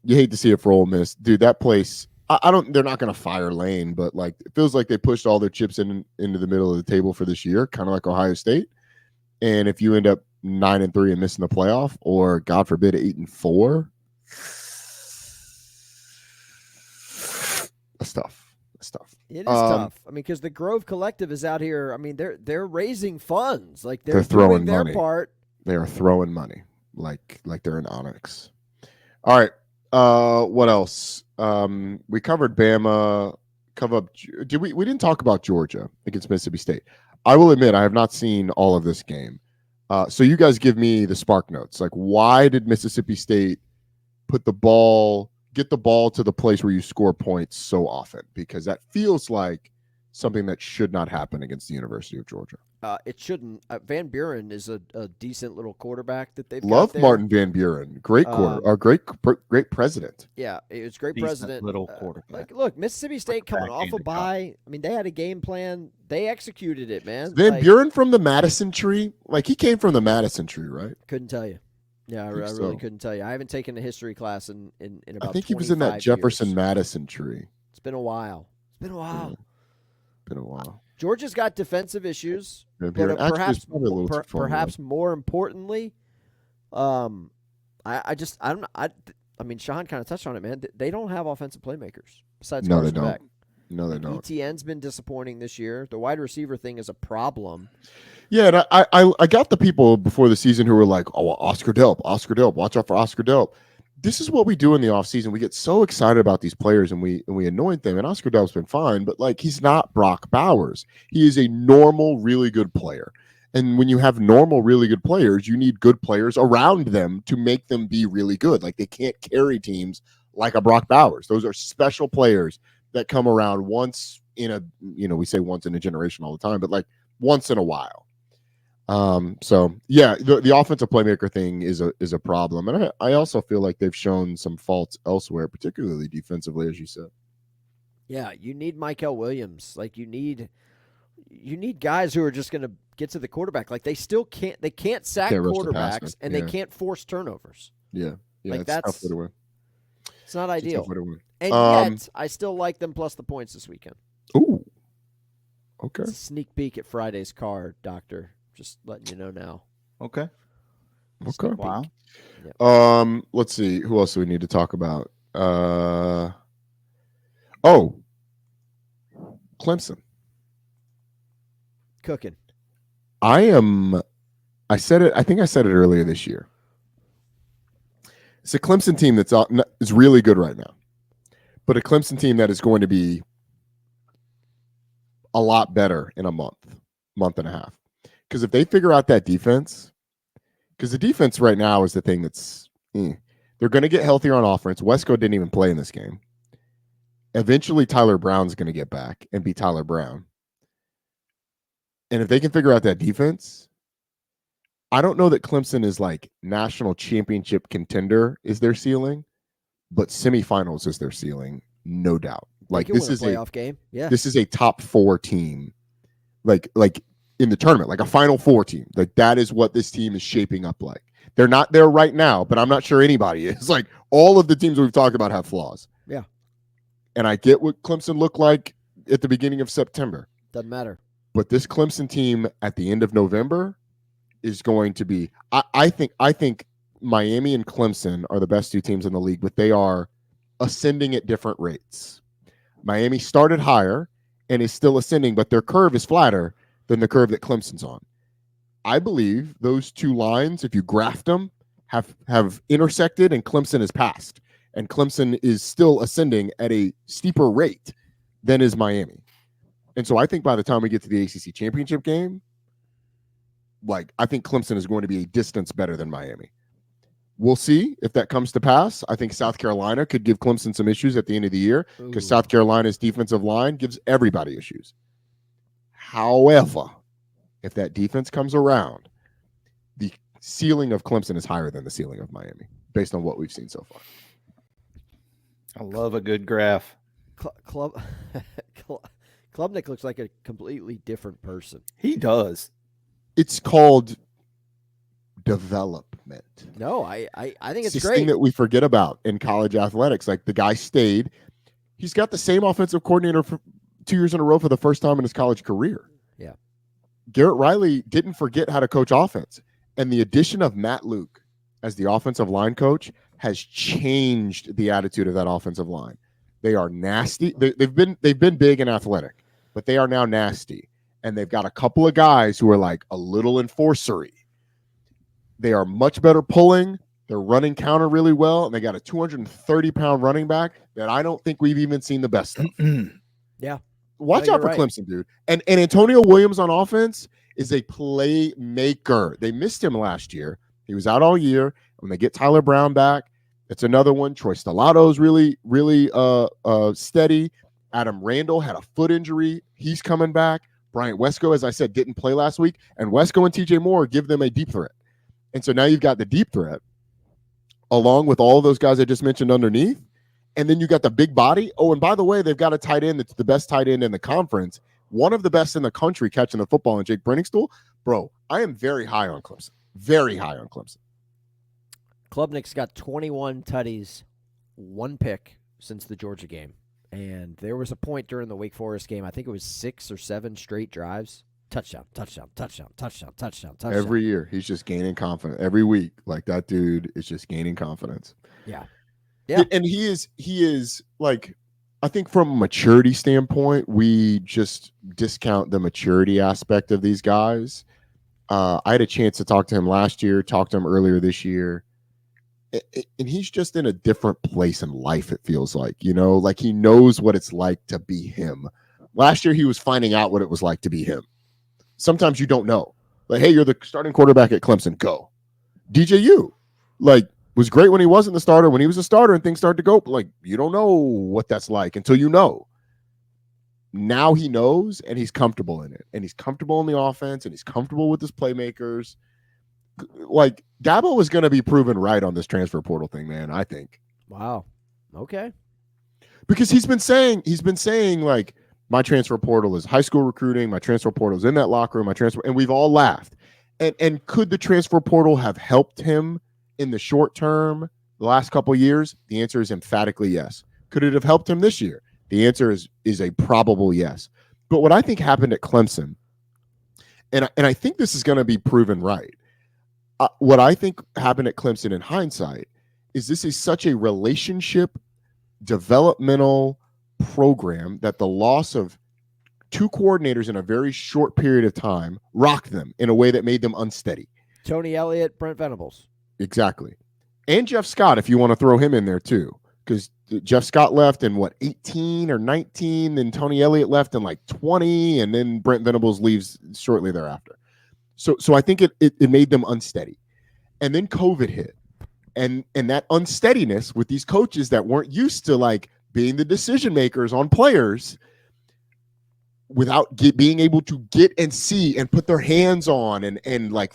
you hate to see it for Ole Miss, dude. That place, they're not going to fire Lane, but like it feels like they pushed all their chips into the middle of the table for this year, kind of like Ohio State. And if you end up 9-3 and missing the playoff, or God forbid 8-4, that's tough. It is tough. I mean, because the Grove Collective is out here. I mean, they're raising funds. Like they're throwing their money. Part. They are throwing money, like they're in Onyx. All right. What else? We covered Bama. We didn't talk about Georgia against Mississippi State. I will admit I have not seen all of this game. So you guys give me the spark notes. Like, why did Mississippi State get the ball to the place where you score points so often? Because that feels like something that should not happen against the University of Georgia. It shouldn't. Van Buren is a decent little quarterback that they've Love got there. Martin Van Buren. Great great president. Yeah, it was great decent president. Little quarterback. Look, Mississippi State coming off a bye. I mean, they had a game plan. They executed it, man. Van Buren from the Madison tree? Like, he came from the Madison tree, right? Couldn't tell you. Yeah, I really couldn't tell you. I haven't taken a history class in about I think he was in that Jefferson-Madison tree. It's been a while. Yeah. Georgia's got defensive issues, but perhaps more importantly, I mean, Shehan kind of touched on it, man. They don't have offensive playmakers besides they don't. No, they don't. ETN's been disappointing this year. The wide receiver thing is a problem. Yeah, and I got the people before the season who were like, oh, Oscar Delp, watch out for Oscar Delp. This is what we do in the offseason. We get so excited about these players and we anoint them. And Oscar Delp's been fine, but like, he's not Brock Bowers. He is a normal, really good player. And when you have normal, really good players, you need good players around them to make them be really good. Like, they can't carry teams like a Brock Bowers. Those are special players that come around once in a, we say once in a generation all the time, but like once in a while. So yeah, the offensive playmaker thing is a problem. And I also feel like they've shown some faults elsewhere, particularly defensively, as you said. Yeah. You need Michael Williams. Like, you need guys who are just going to get to the quarterback. Like, they can't sack quarterbacks and they can't force turnovers. Yeah. Yeah. Like, it's tough way to win. It's not ideal. And yet, I still like them plus the points this weekend. Ooh. Okay. It's a sneak peek at Friday's card, Doctor. Just letting you know now. Okay. Wow. Yep. Let's see. Who else do we need to talk about? Clemson. Cooking. I said it. I think I said it earlier this year. It's a Clemson team is really good right now, but a Clemson team that is going to be a lot better in a month and a half. Because if they figure out that defense, because the defense right now is the thing that's They're going to get healthier on offense. Wesco didn't even play in this game. Eventually, Tyler Brown's going to get back and be Tyler Brown. And if they can figure out that defense, I don't know that Clemson is like national championship contender is their ceiling, but semifinals is their ceiling, no doubt. Like this is a playoff game. Yeah. This is a top 4 team, like in the tournament, like a Final Four team. Like that is what this team is shaping up like. They're not there right now, but I'm not sure anybody is. Like all of the teams we've talked about have flaws. Yeah. And I get what Clemson looked like at the beginning of September. Doesn't matter. But this Clemson team at the end of November is going to be. I think Miami and Clemson are the best 2 teams in the league, but they are ascending at different rates. Miami started higher and is still ascending, but their curve is flatter than the curve that Clemson's on. I believe those 2 lines, if you graph them, have intersected and Clemson is passed. And Clemson is still ascending at a steeper rate than is Miami. And so I think by the time we get to the ACC championship game, like I think Clemson is going to be a distance better than Miami. We'll see if that comes to pass. I think South Carolina could give Clemson some issues at the end of the year because South Carolina's defensive line gives everybody issues. However, if that defense comes around, the ceiling of Clemson is higher than the ceiling of Miami based on what we've seen so far. I love a good graph. Klubnik looks like a completely different person. He does. It's called development. No, I think it's this great. Thing that we forget about in college athletics. Like the guy stayed. He's got the same offensive coordinator for 2 years in a row for the first time in his college career. Yeah. Garrett Riley didn't forget how to coach offense. And the addition of Matt Luke as the offensive line coach has changed the attitude of that offensive line. They are nasty. They've been big and athletic, but they are now nasty. And they've got a couple of guys who are like a little enforcery. They are much better pulling. They're running counter really well. And they got a 230-pound running back that I don't think we've even seen the best of. Yeah. Watch out for Clemson, dude. And Antonio Williams on offense is a playmaker. They missed him last year. He was out all year. When they get Tyler Brown back, it's another one. Troy Stelato's really steady. Adam Randall had a foot injury. He's coming back. Bryant Wesco, as I said, didn't play last week. And Wesco and TJ Moore give them a deep threat. And so now you've got the deep threat along with all of those guys I just mentioned underneath. And then you got the big body. Oh, and by the way, they've got a tight end that's the best tight end in the conference. One of the best in the country catching the football in Jake Brenningstool. Bro, I am very high on Clemson. Very high on Clemson. Klubnik's got 21 tutties, 1 pick since the Georgia game. And there was a point during the Wake Forest game, I think it was 6 or 7 straight drives. Touchdown, touchdown, touchdown, touchdown, touchdown, touchdown. Every year, he's just gaining confidence. Every week, like that dude is just gaining confidence. Yeah. Yeah. And he is like, I think from a maturity standpoint, we just discount the maturity aspect of these guys. I had a chance to talk to him last year, talk to him earlier this year. And he's just in a different place in life, it feels like, like he knows what it's like to be him. Last year, he was finding out what it was like to be him. Sometimes you don't know. Like, hey, you're the starting quarterback at Clemson. Go. DJU, was great when he wasn't the starter. When he was a starter and things started to go, you don't know what that's like until you know. Now he knows, and he's comfortable in it. And he's comfortable in the offense, and he's comfortable with his playmakers. Dabo is going to be proven right on this transfer portal thing, man, I think. Wow. Okay. Because he's been saying, my transfer portal is high school recruiting. My transfer portal is in that locker room. And we've all laughed. And could the transfer portal have helped him in the short term, the last couple of years? The answer is emphatically yes. Could it have helped him this year? The answer is a probable yes. But what I think happened at Clemson, and I think this is going to be proven right. What I think happened at Clemson in hindsight is this is such a relationship developmental program that the loss of 2 coordinators in a very short period of time rocked them in a way that made them unsteady. Tony Elliott, Brent Venables. Exactly. And Jeff Scott, if you want to throw him in there too, because Jeff Scott left in 18 or 19, then Tony Elliott left in 20, and then Brent Venables leaves shortly thereafter. So I think it made them unsteady. And then COVID hit. And that unsteadiness with these coaches that weren't used to like being the decision makers on players without being able to get and see and put their hands on and like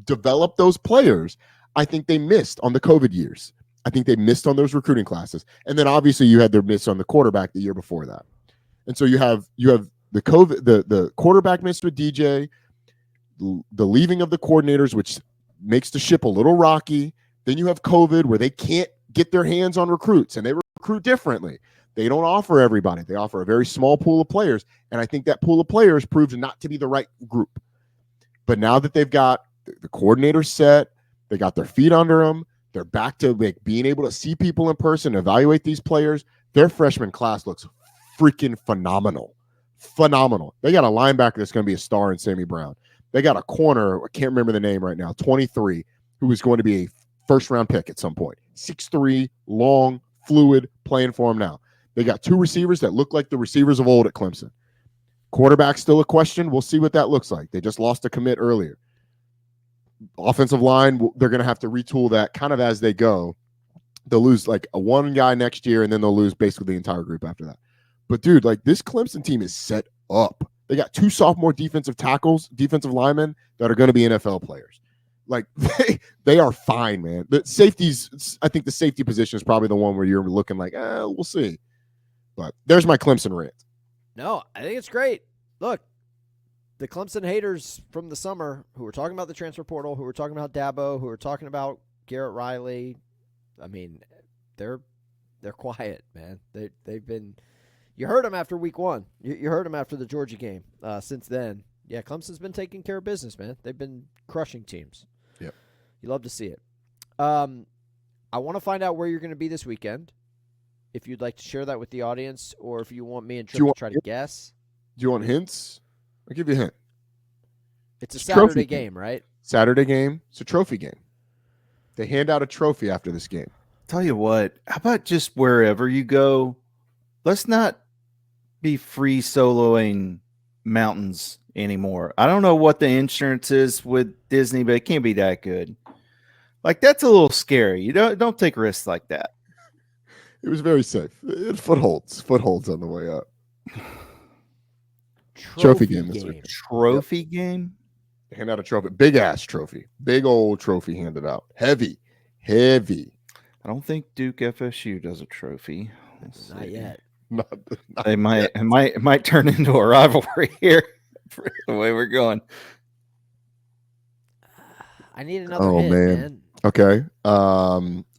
develop those players, I think they missed on the COVID years. I think they missed on those recruiting classes. And then obviously you had their miss on the quarterback the year before that. And so you have the COVID, the quarterback miss with DJ, the leaving of the coordinators, which makes the ship a little rocky. Then you have COVID where they can't get their hands on recruits and they recruit differently. They don't offer everybody. They offer a very small pool of players. And I think that pool of players proves not to be the right group. But now that they've got the coordinators set, they got their feet under them, they're back to like being able to see people in person, evaluate these players. Their freshman class looks freaking phenomenal. Phenomenal. They got a linebacker that's going to be a star in Sammy Brown. They got a corner, I can't remember the name right now, 23, who is going to be a first-round pick at some point. 6'3", long, fluid, playing for him now. They got 2 receivers that look like the receivers of old at Clemson. Quarterback still a question. We'll see what that looks like. They just lost a commit earlier. Offensive line, they're going to have to retool that kind of as they go. They'll lose like a one guy next year, and then they'll lose basically the entire group after that. But, dude, like this Clemson team is set up. They got 2 sophomore defensive linemen that are going to be NFL players. Like they are fine, man. The safeties, I think the safety position is probably the one where you're looking like, we'll see. But there's my Clemson rant. No, I think it's great. Look, the Clemson haters from the summer who were talking about the transfer portal, who were talking about Dabo, who were talking about Garrett Riley, I mean, they're quiet, man. They've been. You heard them after week 1. You heard them after the Georgia game. Since then, yeah, Clemson's been taking care of business, man. They've been crushing teams. Yep. You love to see it. I want to find out where you're going to be this weekend. If you'd like to share that with the audience, or if you want me and Trip to try to guess. Do you want hints? I'll give you a hint. It's a Saturday game, right? Saturday game. It's a trophy game. They hand out a trophy after this game. Tell you what, how about just wherever you go, let's not be free soloing mountains anymore. I don't know what the insurance is with Disney, but it can't be that good. Like that's a little scary. You don't take risks like that. It was very safe. Footholds on the way up. Trophy game this week. Trophy game? They hand out a trophy. Big ass trophy. Big old trophy handed out. Heavy. I don't think Duke FSU does a trophy. Not yet. It might turn into a rivalry here for the way we're going. I need another hint, man. Okay.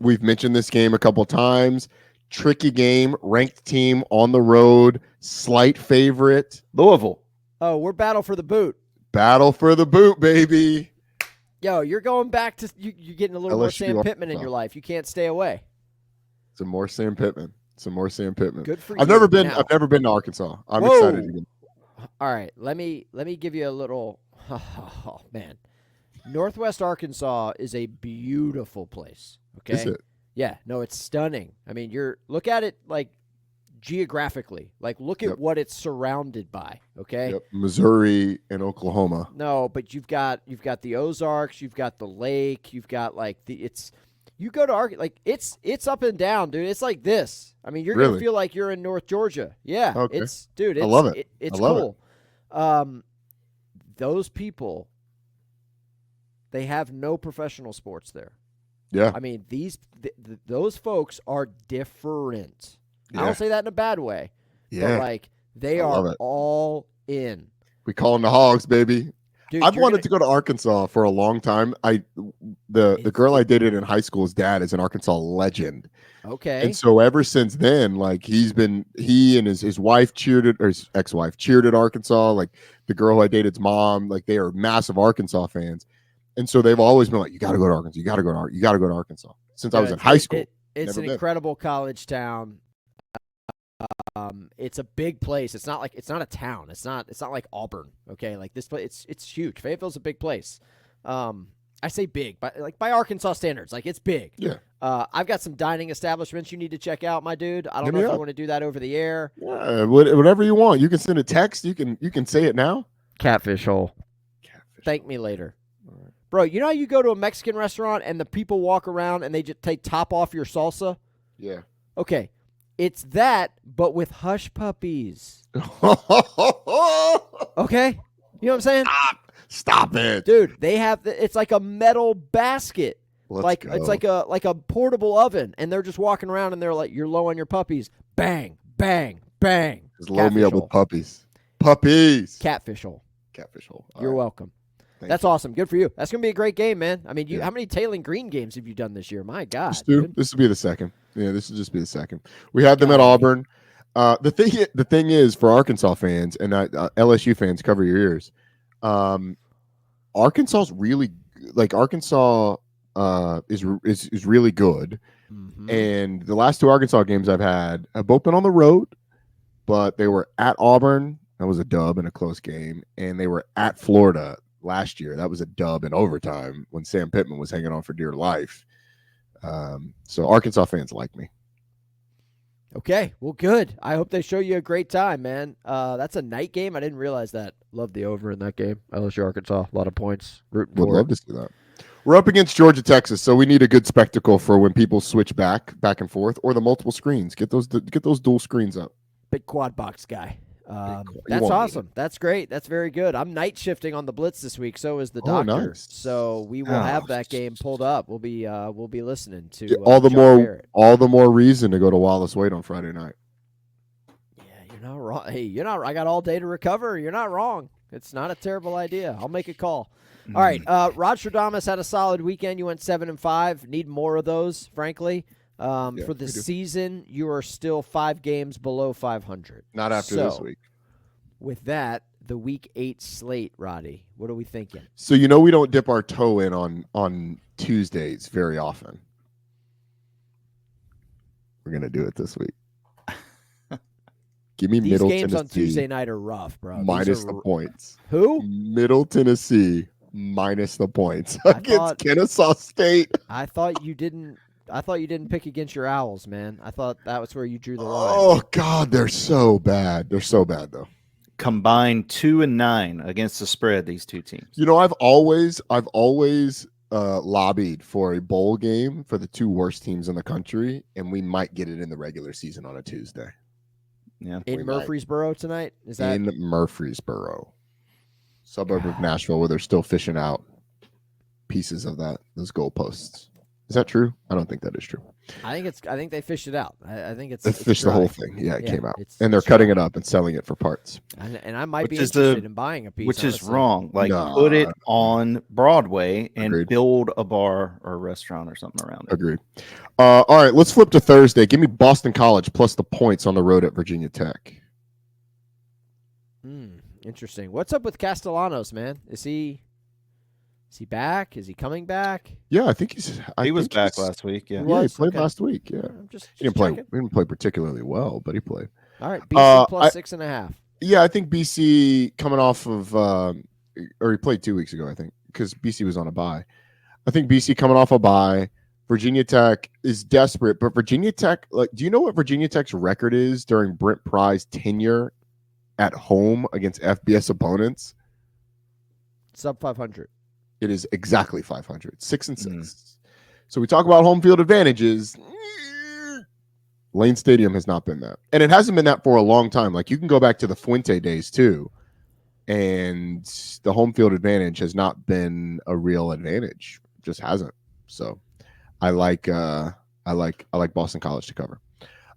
We've mentioned this game a couple times. Tricky game, ranked team on the road, slight favorite. Louisville. Oh, we're battle for the boot. Battle for the boot, baby. Yo, you're going back to you're getting a little more Sam Pittman in your life. You can't stay away. Some more Sam Pittman. Good for you. I've never been to Arkansas. I'm excited to get. All right, let me give you a little. Oh man, Northwest Arkansas is a beautiful place. Okay, Is it? Yeah, no, it's stunning. I mean, look at it like geographically. Like look at what it's surrounded by. Okay, Missouri and Oklahoma. No, but you've got the Ozarks, you've got the lake, you've got like you go to like it's up and down, dude. It's like this. I mean, you're gonna feel like you're in North Georgia. Yeah, okay. I love it. It's cool. Those people, they have no professional sports there. Yeah, I mean those folks are different. Yeah. I don't say that in a bad way. Yeah, but like they are all in. We call them the Hogs, baby. Dude, I've wanted to go to Arkansas for a long time. The girl I dated in high school's dad is an Arkansas legend. Okay. And so ever since then, like he and his wife his ex-wife cheered at Arkansas. Like the girl who I dated's mom, like they are massive Arkansas fans. And so they've always been like, you got to go to Arkansas. You got to go to Arkansas. Since I was in high school. It's an incredible college town. It's a big place. It's not a town. It's not like Auburn. Okay, like this place. It's huge. Fayetteville's a big place. I say big, but like by Arkansas standards, like it's big. Yeah. I've got some dining establishments you need to check out, my dude. I don't know if you want to do that over the air. Yeah, whatever you want. You can send a text. You can say it now. Catfish hole. Thank me later. Bro, you know how you go to a Mexican restaurant and the people walk around and they just take top off your salsa? Yeah. Okay. It's that, but with hush puppies. Okay? You know what I'm saying? Stop it. Dude, they have it's like a metal basket. Let's go. It's like a portable oven, and they're just walking around and they're like, you're low on your puppies. Bang, bang, bang. Just load me up with puppies. Puppies. Catfish hole. Catfish hole. You're welcome. Thank That's you. awesome. Good for you. That's going to be a great game, man. I mean, Yeah. how many Tailing Green games have you done this year? My God. This will be the second. Yeah, this will just be the second. We had them at Golly. Auburn. The thing is, for Arkansas fans and LSU fans, cover your ears. Arkansas's really Arkansas is really good, Mhm. and the last two Arkansas games I've had have both been on the road, but they were at Auburn. That was a dub in a close game, and they were at Florida last year. That was a dub in overtime when Sam Pittman was hanging on for dear life. So Arkansas fans like me. Okay, well, good. I hope they show you a great time, man. That's a night game. I didn't realize that. Love the over in that game. LSU Arkansas, a lot of points. Rooting Would for love it. to see that. We're up against Georgia, Texas, so we need a good spectacle for when people switch back and forth, or the multiple screens. Get those dual screens up. Big quad box guy. You That's won't need awesome. That's great. That's very good. I'm night shifting on the Blitz this week. So is the Oh, doctor. nice. So we will have that game pulled up. We'll be listening to Yeah, all the John Barrett. more reason to go to Wallace Wade on Friday night. Yeah, you're not wrong. Hey, you're not. I got all day to recover. You're not wrong. It's not a terrible idea. I'll make a call. All right. Rodstradamus had a solid weekend. You went 7-5. Need more of those, frankly. For the we do. season, you are still 5 games below 500. Not after this So, week. With that, the Week 8 slate, Roddy, what are we thinking? So we don't dip our toe in on Tuesdays very often. We're gonna do it this week. Give me These Middle games Tennessee on Tuesday night are rough, bro. These minus are the points. Who? Middle Tennessee minus the points I against thought- Kennesaw State. I thought you didn't pick against your Owls, man. I thought that was where you drew the line. Oh God, they're so bad. They're so bad though. Combined 2-9 against the spread, these two teams. I've always lobbied for a bowl game for the two worst teams in the country, and we might get it in the regular season on a Tuesday. Yeah. In we might. Murfreesboro tonight? Is that In Murfreesboro, suburb of Nashville, where they're still fishing out pieces of those goalposts. Is that true? I don't think that is true. I think they fished it out. I think it's They it's fished the dry. whole thing. Yeah, it Yeah, came out, it's- and they're it's cutting dry. it up and selling it for parts. And I might Which be is interested in buying a piece. Which is honestly. wrong. Like, No. put it on Broadway and Agreed. build a bar or a restaurant or something around it. Agreed. All right, let's flip to Thursday. Give me Boston College plus the points on the road at Virginia Tech. Interesting. What's up with Castellanos, man? Is he back? Is he coming back? Yeah, I think He was back last week. Yeah. He Yeah, he was? played Okay. last week. Yeah, I'm just he didn't play. checking. He didn't play particularly well, but he played. All right, BC plus I- 6.5. Yeah, I think BC coming off of, or he played 2 weeks ago, I think, because BC was on a bye. I think BC coming off a bye. Virginia Tech is desperate, but Virginia Tech, do you know what Virginia Tech's record is during Brent Pry's tenure at home against FBS opponents? Sub 500. It is exactly 500, 6-6. So we talk about home field advantages. Lane Stadium has not been that, and it hasn't been that for a long time. Like, you can go back to the Fuente days too, and the home field advantage has not been a real advantage. It just hasn't. So I like Boston College to cover.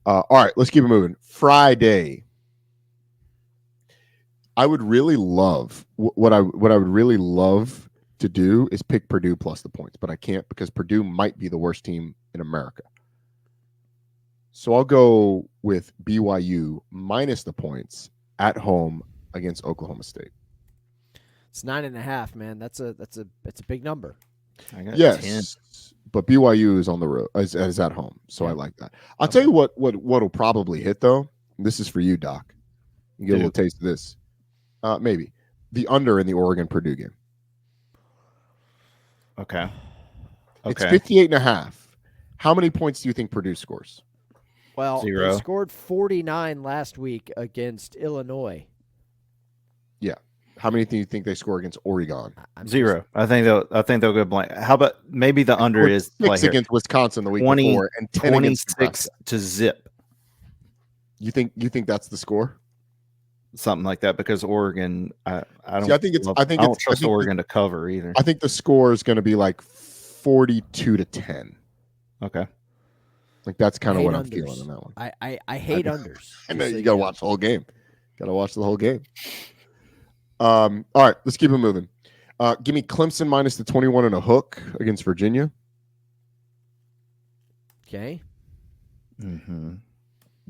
All right, let's keep it moving. Friday. I would really love what I would really love to do is pick Purdue plus the points, but I can't because Purdue might be the worst team in America. So I'll go with BYU minus the points at home against Oklahoma State. It's 9.5, man. That's a big number. I got 10. Yes, but BYU is on the road, is at home, so I like that. I'll tell you what'll probably hit though. This is for you, Doc. You get a little taste of this. Maybe the under in the Oregon Purdue game. Okay. It's 58.5. How many points do you think Purdue scores? Well, 0. they scored 49 last week against Illinois. Yeah. How many do you think they score against Oregon? I'm 0. I think they'll go blank. How about maybe the under is 6 against Wisconsin the week 20, before and 10 against 26 to zip, You think that's the score? something like that. Because Oregon, I don't. See, I don't trust Oregon to cover either. I think the score is going to be like 42-10. Okay. Like that's kind of what I'm unders. feeling on that one. I hate unders. I know you got to watch the whole game. Got to watch the whole game. All right, let's keep it moving. Give me Clemson minus the 21 and a hook against Virginia. Okay. Mm-hmm.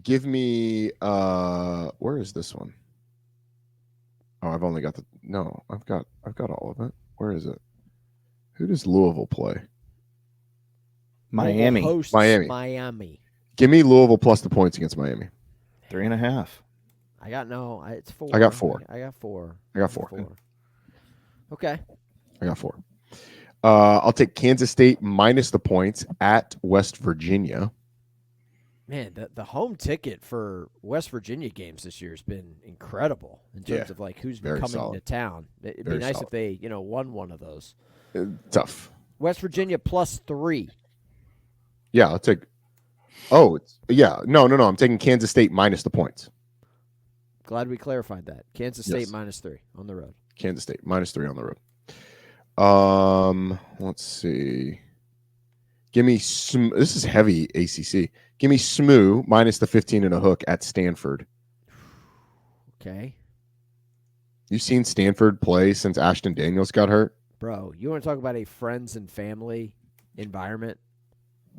Give me where is this one? Oh, I've only got I've got all of it. Where is it? Who does Louisville play? Miami. Hosts Miami. Give me Louisville plus the points against Miami. 3.5. I got it's 4. I got 4. I got 4. I got 4. Okay. I got 4. I'll take Kansas State minus the points at West Virginia. Man, the home ticket for West Virginia games this year has been incredible in terms of like who's been coming solid. to town. It'd Very be nice solid. if they, won one of those. Tough. West Virginia plus 3. Yeah, I'll take. Oh, no. I'm taking Kansas State minus the points. Glad we clarified that. Kansas State minus 3 on the road. Kansas State minus 3 on the road. Let's see. Give me this is heavy ACC. Give me SMU minus the 15 and a hook at Stanford. Okay. You've seen Stanford play since Ashton Daniels got hurt? Bro, you want to talk about a friends and family environment?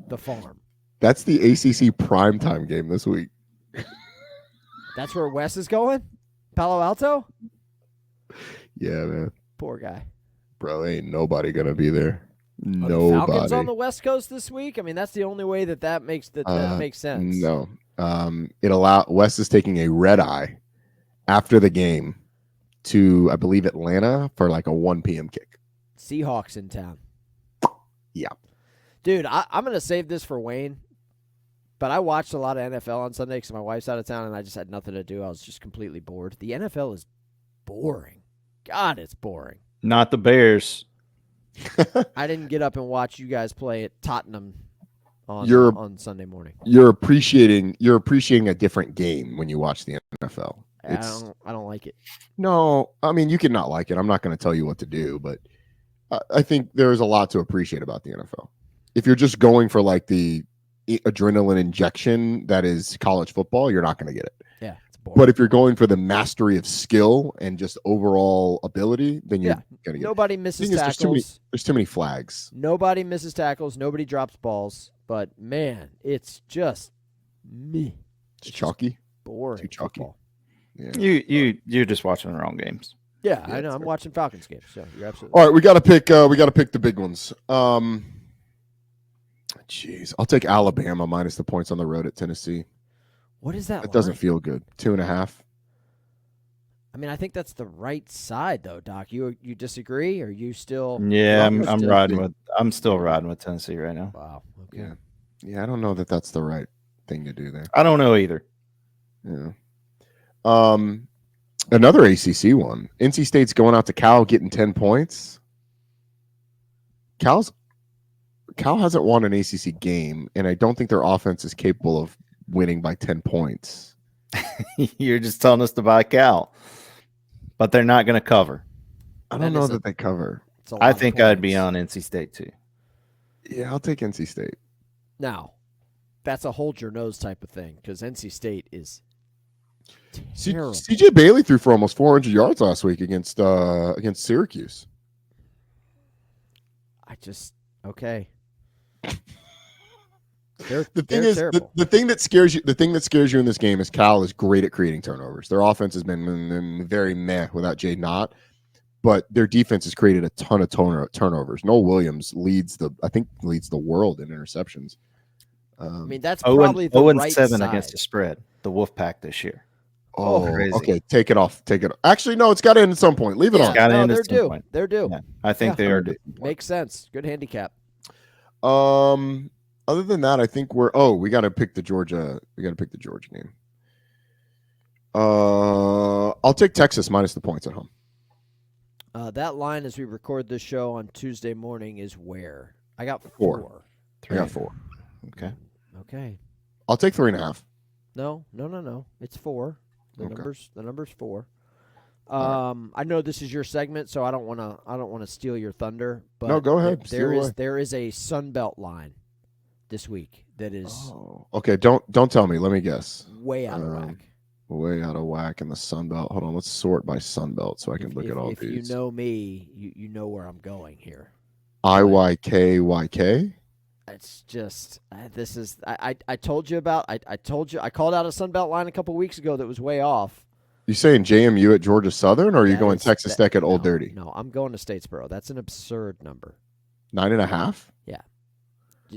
The Farm. That's the ACC primetime game this week. That's where Wes is going? Palo Alto? Yeah, man. Poor guy. Bro, ain't nobody going to be there. Are the Nobody. Falcons on the West Coast this week? I mean, that's the only way that makes makes sense. No. Wes is taking a red eye after the game to, I believe, Atlanta for like a 1 p.m. kick. Seahawks in town. Yeah. Dude, I'm going to save this for Wayne, but I watched a lot of NFL on Sunday because my wife's out of town and I just had nothing to do. I was just completely bored. The NFL is boring. God, it's boring. Not the Bears. I didn't get up and watch you guys play at Tottenham on Sunday morning. You're appreciating a different game when you watch the NFL. I don't like it. No, I mean, you can not like it. I'm not going to tell you what to do, but I think there's a lot to appreciate about the NFL. If you're just going for like the adrenaline injection that is college football, you're not going to get it. Yeah, it's boring. But if you're going for the mastery of skill and just overall ability, then you're going to get Nobody it. misses There's tackles. too many flags. Nobody misses tackles. Nobody drops balls. But, man, it's just me. It's chalky. Boring. Too chalky. Football. Yeah. You're just watching the wrong games. Yeah, I know. I'm watching Falcons games, so you're absolutely All right, we got to pick the big ones. Jeez, I'll take Alabama minus the points on the road at Tennessee. What is that? It doesn't feel good. 2.5. I mean, I think that's the right side, though, Doc. You disagree? Or you still? Yeah, I'm still riding with. I'm still riding with Tennessee right now. Wow. Okay. Yeah. I don't know that that's the right thing to do there. I don't know either. Yeah. Another ACC one. NC State's going out to Cal, getting 10 points. Cal hasn't won an ACC game, and I don't think their offense is capable of winning by 10 points. You're just telling us to buy Cal, but they're not going to cover. I don't know that they cover. I think I'd be on NC State too. Yeah, I'll take NC State. Now, that's a hold your nose type of thing because NC State is terrible. CJ Bailey threw for almost 400 yards last week against Syracuse. Okay. The thing that scares you in this game is Cal is great at creating turnovers. Their offense has been very meh without Jay Knott, but their defense has created a ton of turnovers. Noel Williams leads the world in interceptions. I mean, that's probably the 0-7 side. against the spread. The Wolfpack this year. Oh, crazy. Okay. Take it off. Actually, no, it's got to end at some point. Leave it on. They're due. They're due. Yeah, I think they are due. Makes sense. Good handicap. Other than that, I think we got to pick the Georgia. We got to pick the Georgia game. I'll take Texas minus the points at home. That line as we record this show on Tuesday morning is where? I got 4. 4. I got 4. Okay. Okay. I'll take 3.5. No. It's 4. The Okay. number's 4. All I know this is your segment, so I don't want to steal your thunder. But No, go ahead. There is a Sunbelt line this week that is Oh, okay. Don't tell me. Let me guess. way out of whack. Way out of whack in the Sun Belt. Hold on. Let's sort by Sun Belt so I can look at all if these. you know me, you know where I'm going here. IYKYK. It's just this is I told you about I told you I called out a Sunbelt line a couple weeks ago that was way off. You saying JMU at Georgia Southern, or are you That going is- Texas Tech at Old Dirty? No, I'm going to Statesboro. That's an absurd number. 9.5.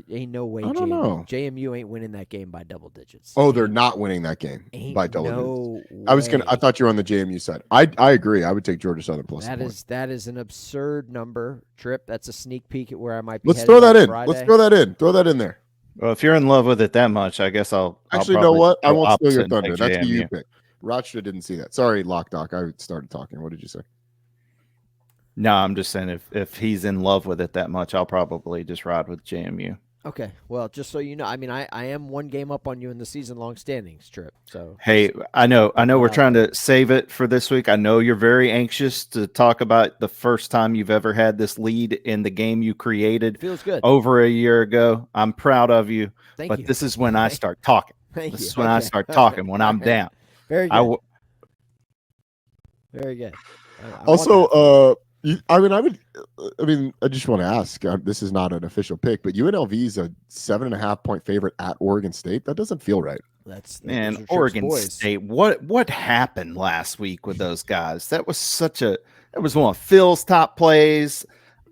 Ain't no way. I don't know. JMU ain't winning that game by double digits. Oh, they're not winning that game Ain't by double digits. no I thought you were on the JMU side. I agree. I would take Georgia Southern plus. That is an absurd number. Trip. That's a sneak peek at where I might be. Let's headed throw that on in. Friday. Let's throw that in. Throw that in there. Well, if you're in love with it that much, I guess I'll Actually, you know probably what? I go won't steal your opposite and thunder. take That's who you JMU. pick. Rodstradamus didn't see that. Sorry, Lock Doc. I started talking. What did you say? No, I'm just saying if he's in love with it that much, I'll probably just ride with JMU. Okay. Well, just so you know, I mean, I am one game up on you in the season-long standings, Trip. So Hey, I know we're trying to save it for this week. I know you're very anxious to talk about the first time you've ever had this lead in the game you created feels good. over a year ago. I'm proud of you, Thank but you. this is when I start talking. Thank This you. is when I Okay. start talking, when I'm Okay. down. Very good. I w- Very good. I want that. Also, I just want to ask. This is not an official pick, but UNLV is a 7.5-point favorite at Oregon State. That doesn't feel right. those are Man, Trip's Oregon boys. State. What happened last week with those guys? That was one of Phil's top plays.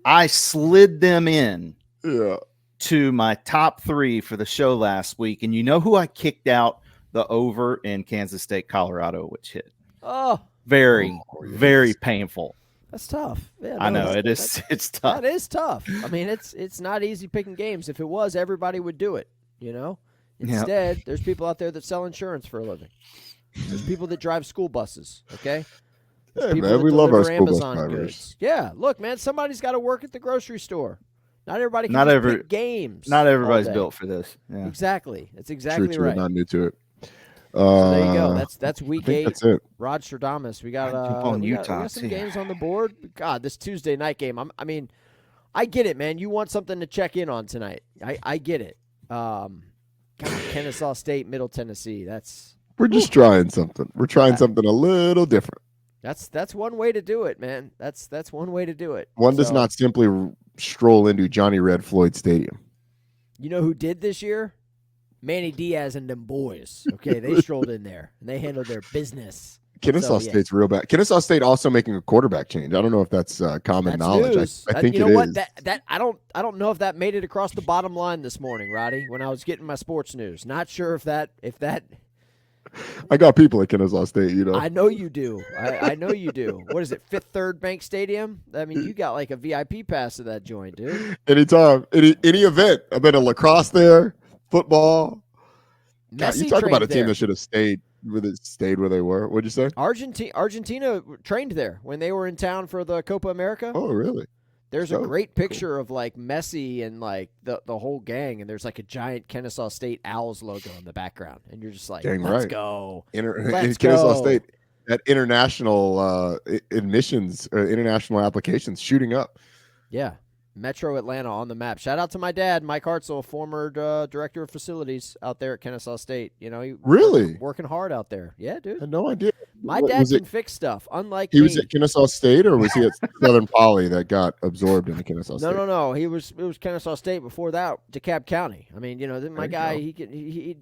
I slid them in Yeah. to my top 3 for the show last week, and you know who I kicked out the over in Kansas State, Colorado, which hit Oh, very, Oh, yes. very painful. that's tough. Yeah, I know that's- it is. It's tough. That is tough. I mean, it's not easy picking games. If it was, everybody would do it. You know. Yeah. Instead, there's people out there that sell insurance for a living. There's people that drive school buses. Okay. There's Hey, people man, that we love our deliver school bus Amazon drivers. goods. Yeah. Look, man, somebody's got to work at the grocery store. Not everybody can Not just every- pick games. Not everybody's all day. built for this. Yeah. Exactly. That's True exactly to it, right. not new to it. So there you go. I That's week think 8. that's it. Rodstradamus. We got I'd jump on we got Utah, some too. games on the board. God, this Tuesday night game. I mean, I get it, man. You want something to check in on tonight. I get it. God, Kennesaw State, Middle Tennessee. We're just trying something. We're trying something a little different. That's one way to do it, man. That's one way to do it. One does So, not simply stroll into Johnny Red Floyd Stadium. You know who did this year? Manny Diaz and them boys. Okay, they strolled in there and they handled their business. Kennesaw So, yeah. State's real bad. Kennesaw State also making a quarterback change. I don't know if that's common That's knowledge. news. I think you know it what? is. That I don't know if that made it across the bottom line this morning, Roddy, when I was getting my sports news. Not sure if that I got people at Kennesaw State, you know. I know you do. I know you do. What is it? Fifth Third Bank Stadium? I mean, you got like a VIP pass to that joint, dude. Anytime, any event. I've been to lacrosse there, football. God, Messi you talk about trained a team there. that should have stayed where they were. What'd you say? Argentina trained there when they were in town for the Copa America. Oh, really? There's so a great picture of like Messi and like the whole gang, and there's like a giant Kennesaw State Owls logo in the background, and you're just like, Dang let's right. go. Kennesaw go. State at international admissions, international applications shooting up. Yeah. Metro Atlanta on the map. Shout out to my dad, Mike Hartzell, former director of facilities out there at Kennesaw State. You know, he Really? working hard out there. Yeah, I dude. had no idea. My What, dad was can it? fix stuff. Unlike He me. was at Kennesaw State, or was he at Southern Poly that got absorbed into Kennesaw State? No. It was Kennesaw State before that, DeKalb County. I mean, you know, my There guy, you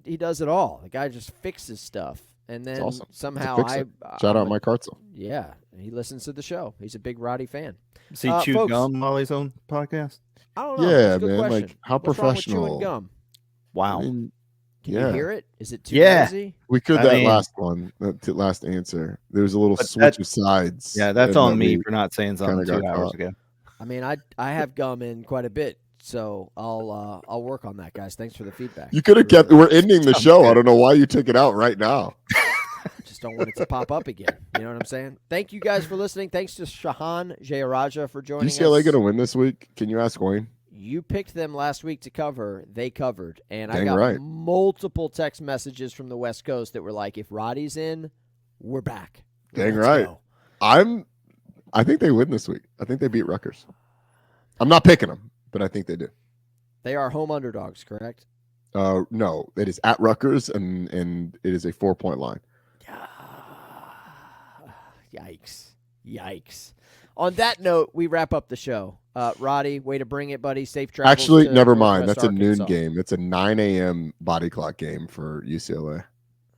he does it all. The guy just fixes stuff, and then awesome. somehow fixer. Shout out Mike Hartzell. Yeah, he listens to the show. He's a big Roddy fan. Does he Uh, chew folks- gum while he's on podcast? I don't know. Yeah, That's a good man, question. like, how What's wrong with professional. chewing gum? Wow. I mean, Can yeah. you hear it? Is it too Yeah. noisy? we could I that mean- last one, that last answer. There was a little But switch that- of sides. Yeah, that's and on then me we- for not saying something kinda 2 got hours caught. ago. I mean, I have gum in quite a bit, so I'll work on that, guys. Thanks for the feedback. You could have kept. We're ending the Sounds show. I good. don't know why you took it out right now. just don't want it to pop up again. You know what I'm saying? Thank you guys for listening. Thanks to Shehan Jeyarajah for joining us. UCLA going to win this week? Can you ask Wayne? You picked them last week to cover. They covered. And I Dang got right. multiple text messages from the West Coast that were like, if Roddy's in, we're back. Dang Let's right. go. I think they win this week. I think they beat Rutgers. I'm not picking them, but I think they do. They are home underdogs, correct? No, it is at Rutgers, and it is a 4-point line. Yikes. On that note, we wrap up the show. Roddy, way to bring it, buddy. Safe travels. Actually, to never mind. Northwest That's a noon Arkansas. game. It's a 9 a.m. body clock game for UCLA.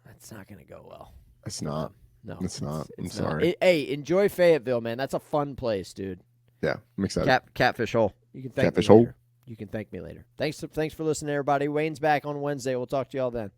That's not going to go well. It's not. No, It's not. I'm not. sorry. Hey, enjoy Fayetteville, man. That's a fun place, dude. Yeah, I'm excited. Catfish hole. You can thank Catfish me hole. later. You can thank me later. Thanks for listening, everybody. Wayne's back on Wednesday. We'll talk to y'all then.